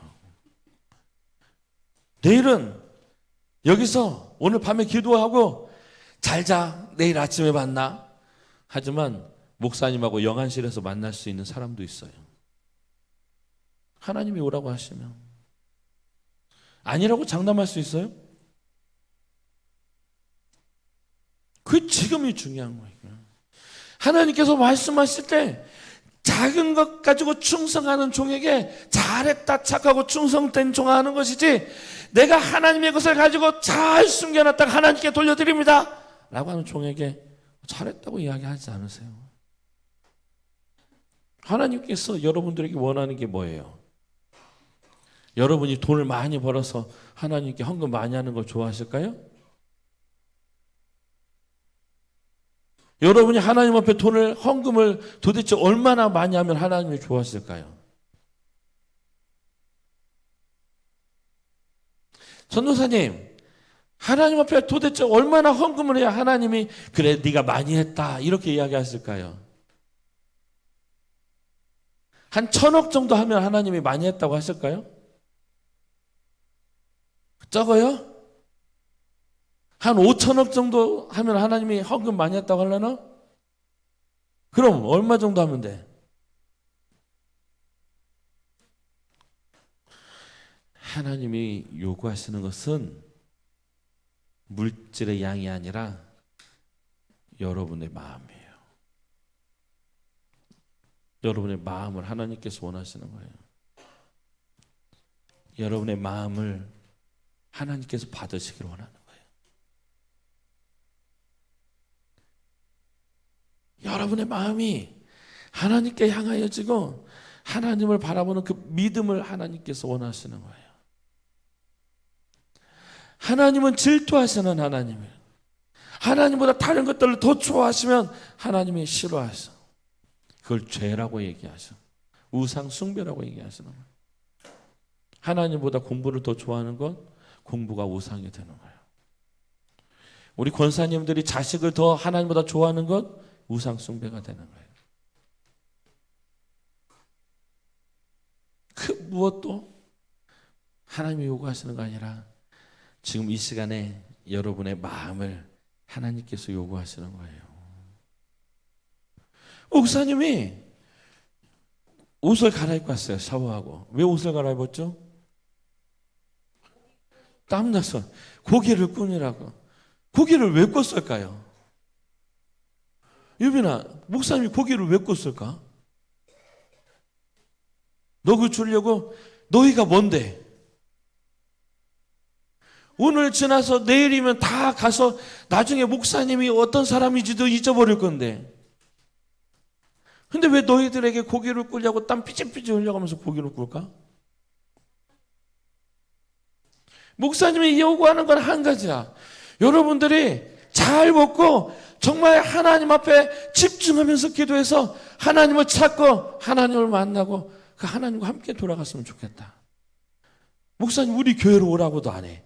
내일은 여기서 오늘 밤에 기도하고 잘자 내일 아침에 만나. 하지만 목사님하고 영안실에서 만날 수 있는 사람도 있어요. 하나님이 오라고 하시면. 아니라고 장담할 수 있어요? 그 지금이 중요한 거예요. 하나님께서 말씀하실 때 작은 것 가지고 충성하는 종에게 잘했다 착하고 충성된 종 하는 것이지 내가 하나님의 것을 가지고 잘 숨겨놨다가 하나님께 돌려드립니다 라고 하는 종에게 잘했다고 이야기하지 않으세요. 하나님께서 여러분들에게 원하는 게 뭐예요? 여러분이 돈을 많이 벌어서 하나님께 헌금 많이 하는 걸 좋아하실까요? 여러분이 하나님 앞에 헌금을 도대체 얼마나 많이 하면 하나님이 좋아하실까요? 전도사님, 하나님 앞에 도대체 얼마나 헌금을 해야 하나님이 그래 네가 많이 했다 이렇게 이야기하실까요? 한 1,000억 정도 하면 하나님이 많이 했다고 하실까요? 적어요? 한 5,000억 정도 하면 하나님이 헌금 많이 했다고 하려나? 그럼 얼마 정도 하면 돼? 하나님이 요구하시는 것은 물질의 양이 아니라 여러분의 마음이에요. 여러분의 마음을 하나님께서 원하시는 거예요. 여러분의 마음을 하나님께서 받으시기를 원하는 거예요. 여러분의 마음이 하나님께 향하여지고 하나님을 바라보는 그 믿음을 하나님께서 원하시는 거예요. 하나님은 질투하시는 하나님이에요. 하나님보다 다른 것들을 더 좋아하시면 하나님이 싫어하셔. 그걸 죄라고 얘기하셔. 우상 숭배라고 얘기하시는 거예요. 하나님보다 공부를 더 좋아하는 건 공부가 우상이 되는 거예요. 우리 권사님들이 자식을 더 하나님보다 좋아하는 건 우상 숭배가 되는 거예요. 그 무엇도 하나님이 요구하시는 거 아니라 지금 이 시간에 여러분의 마음을 하나님께서 요구하시는 거예요. 목사님이 옷을 갈아입고 왔어요. 샤워하고. 왜 옷을 갈아입었죠? 땀나서 고기를 구우느라고. 고기를 왜 껐을까요? 유빈아, 목사님이 고기를 왜 껐을까? 너 그 주려고? 너희가 뭔데? 오늘 지나서 내일이면 다 가서 나중에 목사님이 어떤 사람인지도 잊어버릴 건데. 근데 왜 너희들에게 고기를 꿀려고 땀 삐질삐질 흘려가면서 고기를 꿀까? 목사님이 요구하는 건 한 가지야. 여러분들이 잘 먹고 정말 하나님 앞에 집중하면서 기도해서 하나님을 찾고 하나님을 만나고 그 하나님과 함께 돌아갔으면 좋겠다. 목사님 우리 교회로 오라고도 안 해.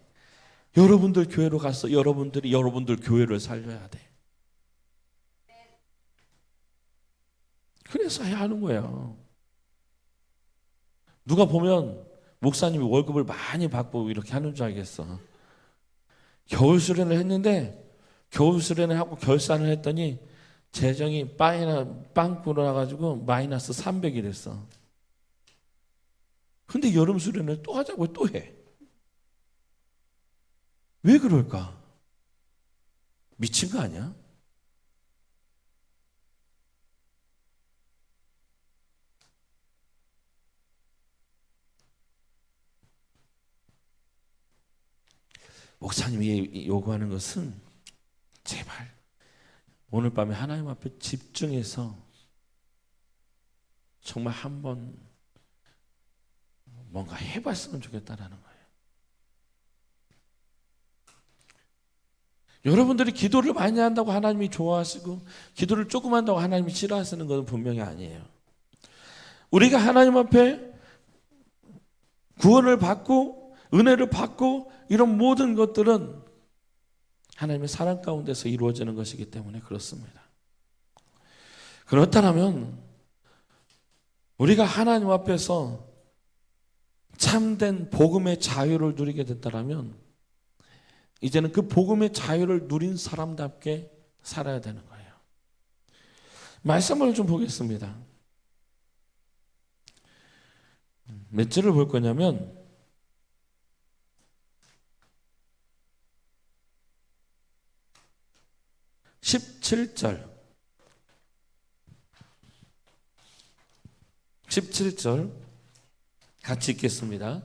여러분들 교회로 가서 여러분들이 여러분들 교회를 살려야 돼. 그래서 해야 하는 거예요. 누가 보면 목사님이 월급을 많이 받고 이렇게 하는 줄 알겠어. 겨울 수련을 했는데 겨울 수련을 하고 결산을 했더니 재정이 빵 불어나가지고 마이너스 300이 됐어. 근데 여름 수련을 또 하자고 또 해. 왜 그럴까? 미친 거 아니야? 목사님이 요구하는 것은 제발 오늘 밤에 하나님 앞에 집중해서 정말 한번 뭔가 해봤으면 좋겠다라는 거예요. 여러분들이 기도를 많이 한다고 하나님이 좋아하시고 기도를 조금 한다고 하나님이 싫어하시는 것은 분명히 아니에요. 우리가 하나님 앞에 구원을 받고 은혜를 받고 이런 모든 것들은 하나님의 사랑 가운데서 이루어지는 것이기 때문에 그렇습니다. 그렇다면 우리가 하나님 앞에서 참된 복음의 자유를 누리게 됐다면 이제는 그 복음의 자유를 누린 사람답게 살아야 되는 거예요. 말씀을 좀 보겠습니다. 몇 절을 볼 거냐면 17절 17절 같이 읽겠습니다.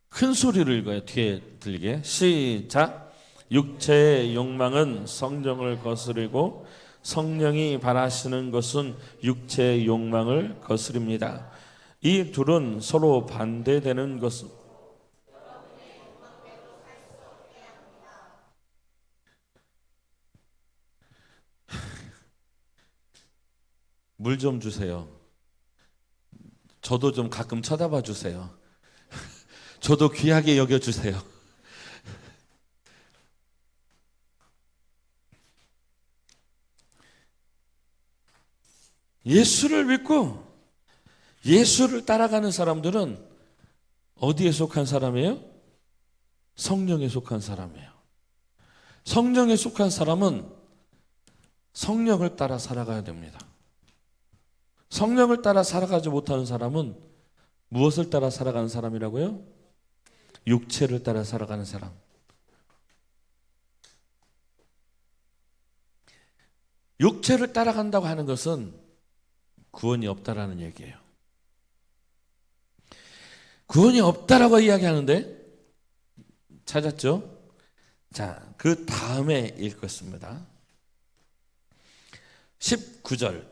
큰 소리를 읽어요. 뒤에 들리게. 시작. 육체의 욕망은 성령을 거스르고 성령이 바라시는 것은 육체의 욕망을 거스릅니다. 이 둘은 서로 반대되는 것은 물 좀 주세요. 저도 좀 가끔 쳐다봐 주세요. 저도 귀하게 여겨주세요. 예수를 믿고 예수를 따라가는 사람들은 어디에 속한 사람이에요? 성령에 속한 사람이에요. 성령에 속한 사람은 성령을 따라 살아가야 됩니다. 성령을 따라 살아가지 못하는 사람은 무엇을 따라 살아가는 사람이라고요? 육체를 따라 살아가는 사람. 육체를 따라간다고 하는 것은 구원이 없다라는 얘기예요. 구원이 없다라고 이야기하는데 찾았죠? 자, 그 다음에 읽겠습니다. 19절,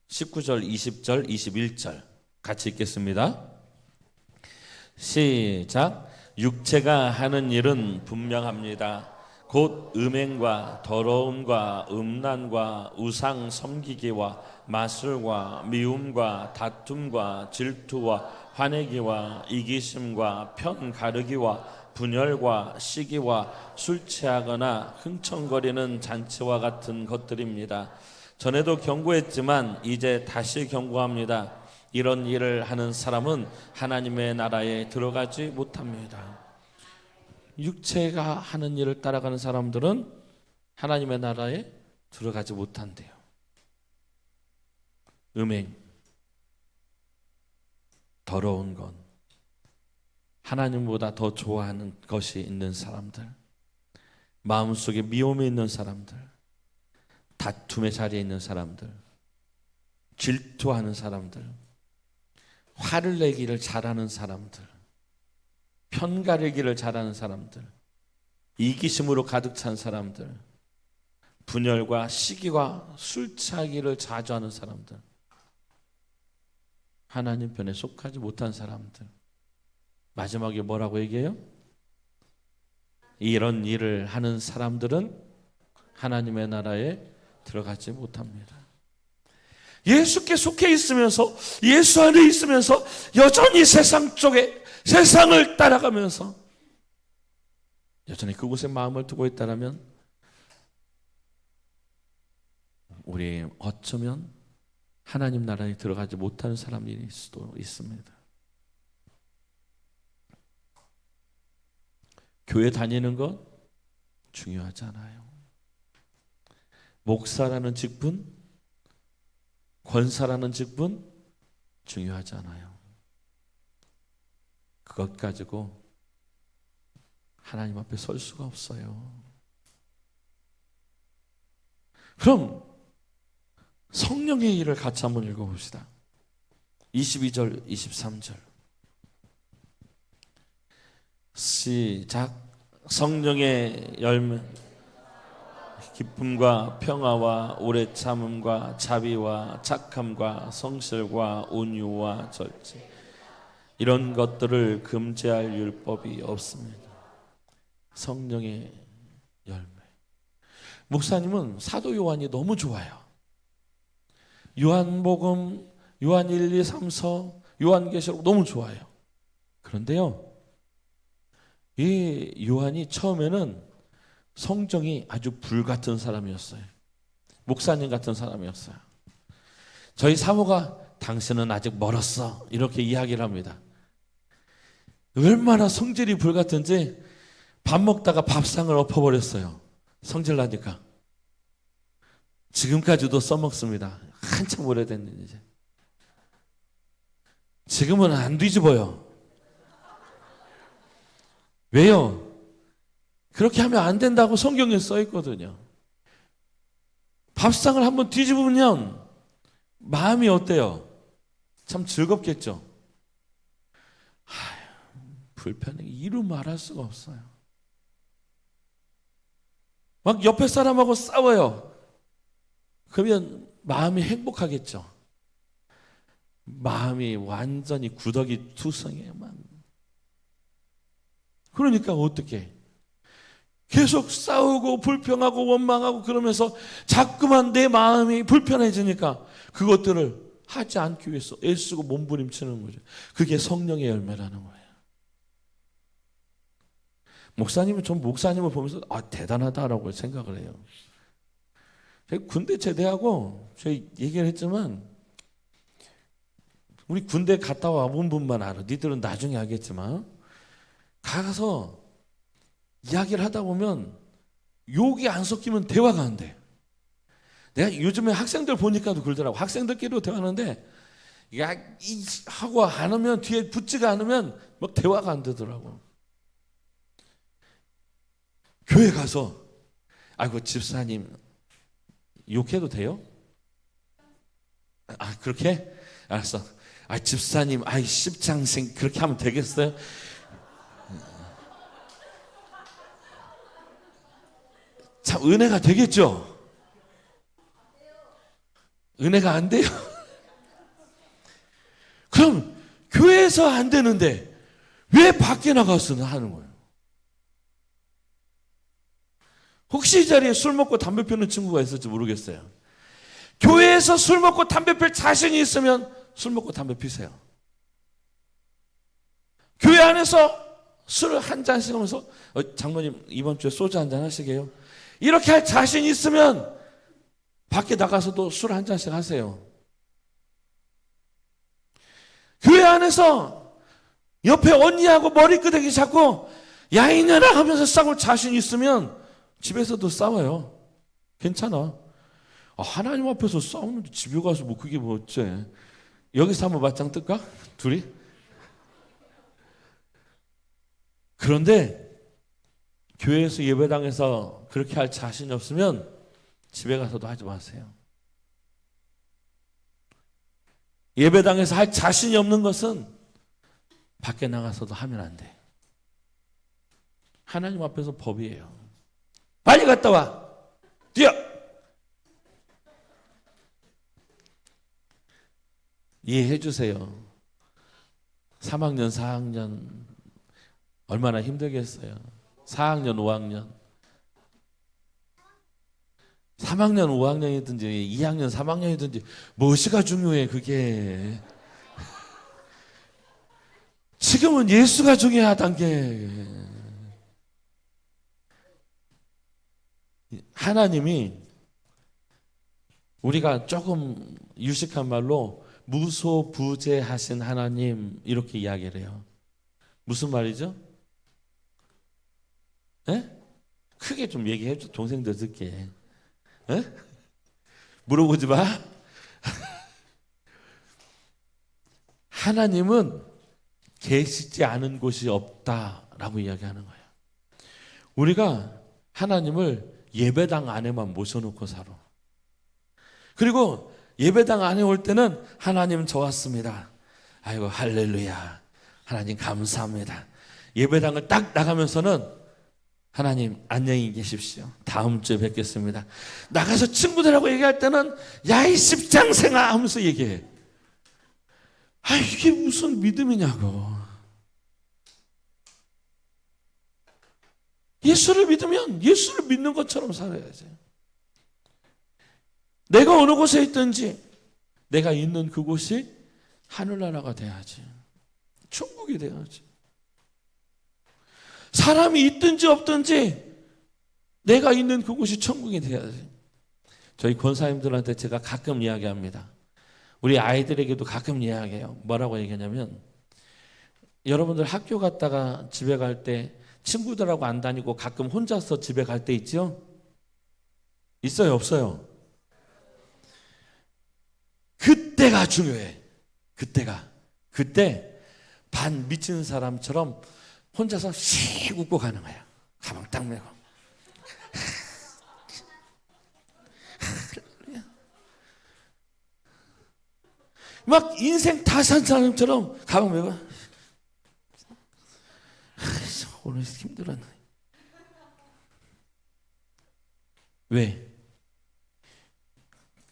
20절, 21절 같이 읽겠습니다. 시작. 육체가 하는 일은 분명합니다. 곧 음행과 더러움과 음란과 우상 섬기기와 마술과 미움과 다툼과 질투와 화내기와 이기심과 편 가르기와 분열과 시기와 술 취하거나 흥청거리는 잔치와 같은 것들입니다. 전에도 경고했지만 이제 다시 경고합니다. 이런 일을 하는 사람은 하나님의 나라에 들어가지 못합니다. 육체가 하는 일을 따라가는 사람들은 하나님의 나라에 들어가지 못한대요. 음행, 더러운 것, 하나님보다 더 좋아하는 것이 있는 사람들, 마음속에 미움이 있는 사람들, 다툼의 자리에 있는 사람들, 질투하는 사람들, 화를 내기를 잘하는 사람들, 편가르기를 잘하는 사람들, 이기심으로 가득 찬 사람들, 분열과 시기와 술 취하기를 자주 하는 사람들, 하나님 편에 속하지 못한 사람들. 마지막에 뭐라고 얘기해요? 이런 일을 하는 사람들은 하나님의 나라에 들어가지 못합니다. 예수께 속해 있으면서, 예수 안에 있으면서 여전히 세상 쪽에, 세상을 따라가면서 여전히 그곳에 마음을 두고 있다면 우리 어쩌면 하나님 나라에 들어가지 못하는 사람일 수도 있습니다. 교회 다니는 것 중요하지 않아요. 목사라는 직분, 권사라는 직분 중요하지 않아요. 그것 가지고 하나님 앞에 설 수가 없어요. 그럼 성령의 일을 같이 한번 읽어봅시다. 22절, 23절 시작. 성령의 열매, 기쁨과 평화와 오래 참음과 자비와 착함과 성실과 온유와 절제, 이런 것들을 금지할 율법이 없습니다. 성령의 열매. 목사님은 사도 요한이 너무 좋아요. 요한복음, 요한 1, 2, 3서, 요한계시록 너무 좋아요. 그런데요, 이 요한이 처음에는 성정이 아주 불같은 사람이었어요. 목사님 같은 사람이었어요. 저희 사모가 당신은 아직 멀었어 이렇게 이야기를 합니다. 얼마나 성질이 불같은지 밥 먹다가 밥상을 엎어버렸어요. 성질 나니까. 지금까지도 써먹습니다. 한참 오래된 일이지. 지금은 안 뒤집어요. 왜요? 그렇게 하면 안 된다고 성경에 써 있거든요. 밥상을 한번 뒤집으면 마음이 어때요? 참 즐겁겠죠? 불편해. 이루 말할 수가 없어요. 막 옆에 사람하고 싸워요. 그러면 마음이 행복하겠죠? 마음이 완전히 구더기 투성이에요. 그러니까 어떻게? 계속 싸우고 불평하고 원망하고 그러면서 자꾸만 내 마음이 불편해지니까 그것들을 하지 않기 위해서 애쓰고 몸부림치는 거죠. 그게 성령의 열매라는 거예요. 목사님은 전 목사님을 보면서 대단하다라고 생각을 해요. 군대 제대하고 저희 얘기를 했지만 우리 군대 갔다 와본 분만 알아. 니들은 나중에 알겠지만 가서 이야기를 하다 보면 욕이 안 섞이면 대화가 안 돼. 내가 요즘에 학생들 보니까도 그러더라고. 학생들끼리도 대화하는데 하고 안 하면 뒤에 붙지가 않으면 막 대화가 안 되더라고. 교회 가서 아이고 집사님 욕해도 돼요? 그렇게? 알았어. 아, 집사님, 아이, 십장생 그렇게 하면 되겠어요? 참 은혜가 되겠죠? 은혜가 안 돼요. 그럼 교회에서 안 되는데 왜 밖에 나가서는 하는 거예요? 혹시 이 자리에 술 먹고 담배 피우는 친구가 있을지 모르겠어요. 교회에서 술 먹고 담배 필 자신이 있으면 술 먹고 담배 피세요. 교회 안에서 술 한 잔씩 하면서 장모님 이번 주에 소주 한 잔 하시게요? 이렇게 할 자신 있으면 밖에 나가서도 술 한 잔씩 하세요. 교회 안에서 옆에 언니하고 머리끄댕이 잡고 야 이년아 하면서 싸울 자신 있으면 집에서도 싸워요. 괜찮아. 하나님 앞에서 싸우는데 집에 가서 뭐 그게 뭐 어째. 여기서 한번 맞짱 뜰까? 둘이? 그런데 교회에서 예배당에서 그렇게 할 자신이 없으면 집에 가서도 하지 마세요. 예배당에서 할 자신이 없는 것은 밖에 나가서도 하면 안 돼. 하나님 앞에서 법이에요. 빨리 갔다 와. 뛰어. 이해해 주세요. 3학년, 4학년 얼마나 힘들겠어요. 4학년, 5학년. 3학년, 5학년이든지 2학년, 3학년이든지 무엇이가 중요해 그게. 지금은 예수가 중요하단 게. 하나님이 우리가 조금 유식한 말로 무소부재하신 하나님 이렇게 이야기를 해요. 무슨 말이죠? 에? 크게 좀 얘기해 줘. 동생들 듣게. 에? 물어보지 마. 하나님은 계시지 않은 곳이 없다라고 이야기하는 거예요. 우리가 하나님을 예배당 안에만 모셔놓고 살아. 그리고 예배당 안에 올 때는 하나님 저 왔습니다. 아이고 할렐루야. 하나님 감사합니다. 예배당을 딱 나가면서는 하나님 안녕히 계십시오. 다음 주에 뵙겠습니다. 나가서 친구들하고 얘기할 때는 야이 십장생아 하면서 얘기해. 이게 무슨 믿음이냐고. 예수를 믿으면 예수를 믿는 것처럼 살아야지. 내가 어느 곳에 있든지 내가 있는 그곳이 하늘나라가 돼야지. 천국이 돼야지. 사람이 있든지 없든지 내가 있는 그곳이 천국이 돼야지. 저희 권사님들한테 제가 가끔 이야기합니다. 우리 아이들에게도 가끔 이야기해요. 뭐라고 얘기하냐면 여러분들 학교 갔다가 집에 갈 때 친구들하고 안 다니고 가끔 혼자서 집에 갈 때 있죠? 있어요? 없어요? 그때가 중요해. 그때 반 미친 사람처럼 혼자서 씩 웃고 가는 거야. 가방 딱 메고. 막 인생 다 산 사람처럼 가방 메고. 오늘 힘들었네. 왜?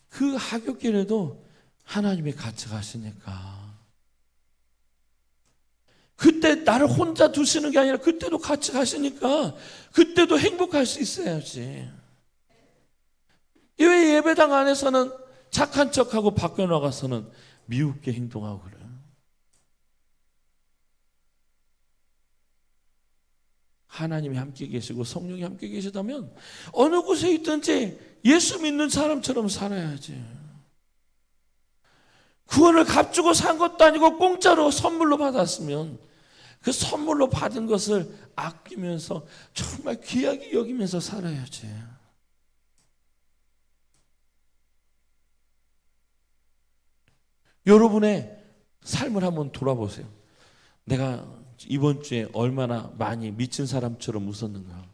그 하굣길에도 하나님이 같이 가시니까. 그때 나를 혼자 두시는 게 아니라 그때도 같이 가시니까 그때도 행복할 수 있어야지. 왜 예배당 안에서는 착한 척하고 밖에 나가서는 미흡게 행동하고 그래요? 하나님이 함께 계시고 성령이 함께 계시다면 어느 곳에 있든지 예수 믿는 사람처럼 살아야지. 구원을 값주고 산 것도 아니고 공짜로 선물로 받았으면 그 선물로 받은 것을 아끼면서 정말 귀하게 여기면서 살아야지. 여러분의 삶을 한번 돌아보세요. 내가 이번 주에 얼마나 많이 미친 사람처럼 웃었는가?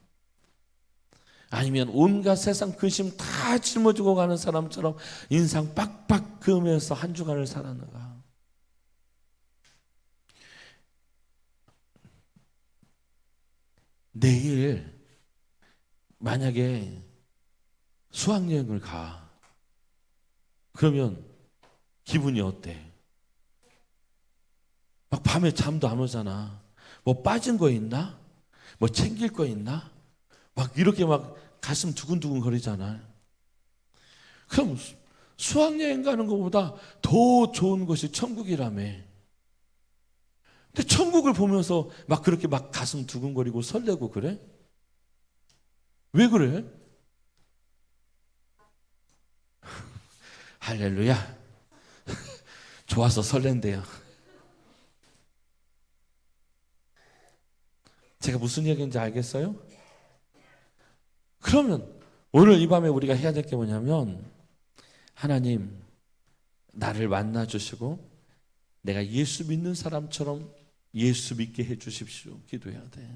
아니면 온갖 세상 근심 다 짊어지고 가는 사람처럼 인상 빡빡 그으면서 한 주간을 살았는가? 내일 만약에 수학여행을 가. 그러면 기분이 어때? 막 밤에 잠도 안 오잖아. 뭐 빠진 거 있나? 뭐 챙길 거 있나? 막 이렇게 막 가슴 두근두근 거리잖아. 그럼 수학여행 가는 것보다 더 좋은 것이 천국이라며. 근데 천국을 보면서 막 그렇게 막 가슴 두근거리고 설레고 그래? 왜 그래? 할렐루야. 좋아서 설렌대요. 제가 무슨 얘기인지 알겠어요? 그러면 오늘 이 밤에 우리가 해야 될 게 뭐냐면, 하나님 나를 만나주시고 내가 예수 믿는 사람처럼 예수 믿게 해주십시오. 기도해야 돼.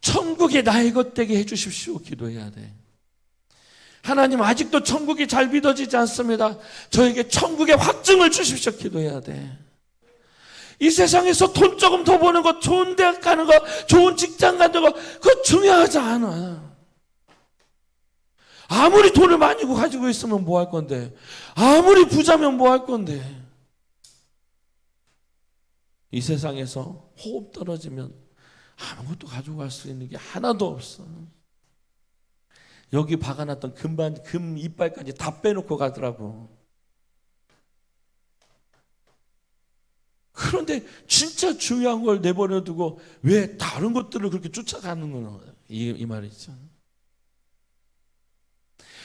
천국이 나의 것 되게 해주십시오. 기도해야 돼. 하나님 아직도 천국이 잘 믿어지지 않습니다. 저에게 천국의 확증을 주십시오. 기도해야 돼. 이 세상에서 돈 조금 더 버는 것, 좋은 대학 가는 것, 좋은 직장 가는 것, 그거 중요하지 않아. 아무리 돈을 많이 가지고 있으면 뭐 할 건데, 아무리 부자면 뭐 할 건데. 이 세상에서 호흡 떨어지면 아무것도 가져갈 수 있는 게 하나도 없어. 여기 박아놨던 금 이빨까지 다 빼놓고 가더라고. 그런데 진짜 중요한 걸 내버려 두고 왜 다른 것들을 그렇게 쫓아가는 거냐, 이 말이죠.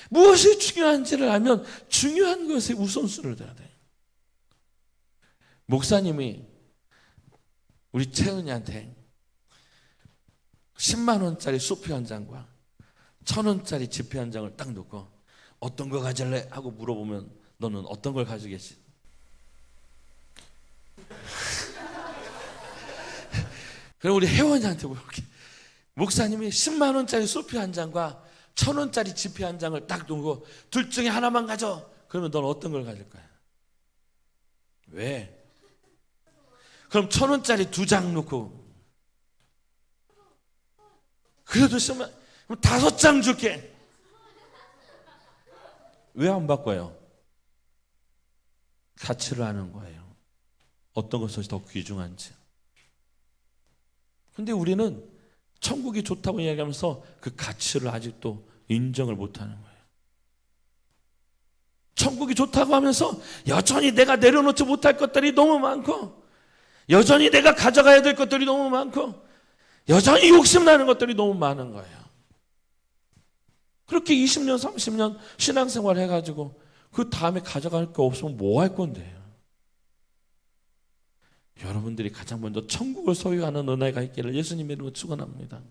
무엇이 중요한지를 알면 중요한 것에 우선순위를 둬야 돼. 목사님이 우리 채은이한테 10만 원짜리 수표 한 장과 1,000원짜리 지폐 한 장을 딱 놓고 어떤 거 가질래? 하고 물어보면 너는 어떤 걸 가지겠지? 그럼 우리 혜원이한테 물어볼게. 목사님이 10만 원짜리 수표 한 장과 1,000원짜리 지폐 한 장을 딱 놓고 둘 중에 하나만 가져. 그러면 넌 어떤 걸 가질 거야? 왜? 그럼 1,000원짜리 2장 놓고 그래도 10만, 그럼 5장 줄게. 왜 안 바꿔요? 가치를 아는 거예요. 어떤 것이 더 귀중한지. 근데 우리는 천국이 좋다고 이야기하면서 그 가치를 아직도 인정을 못하는 거예요. 천국이 좋다고 하면서 여전히 내가 내려놓지 못할 것들이 너무 많고, 여전히 내가 가져가야 될 것들이 너무 많고, 여전히 욕심나는 것들이 너무 많은 거예요. 그렇게 20년 30년 신앙생활 해가지고 그 다음에 가져갈 거 없으면 뭐 할 건데요? 여러분들이 가장 먼저 천국을 소유하는 은혜가 있기를 예수님 이름으로 축원합니다.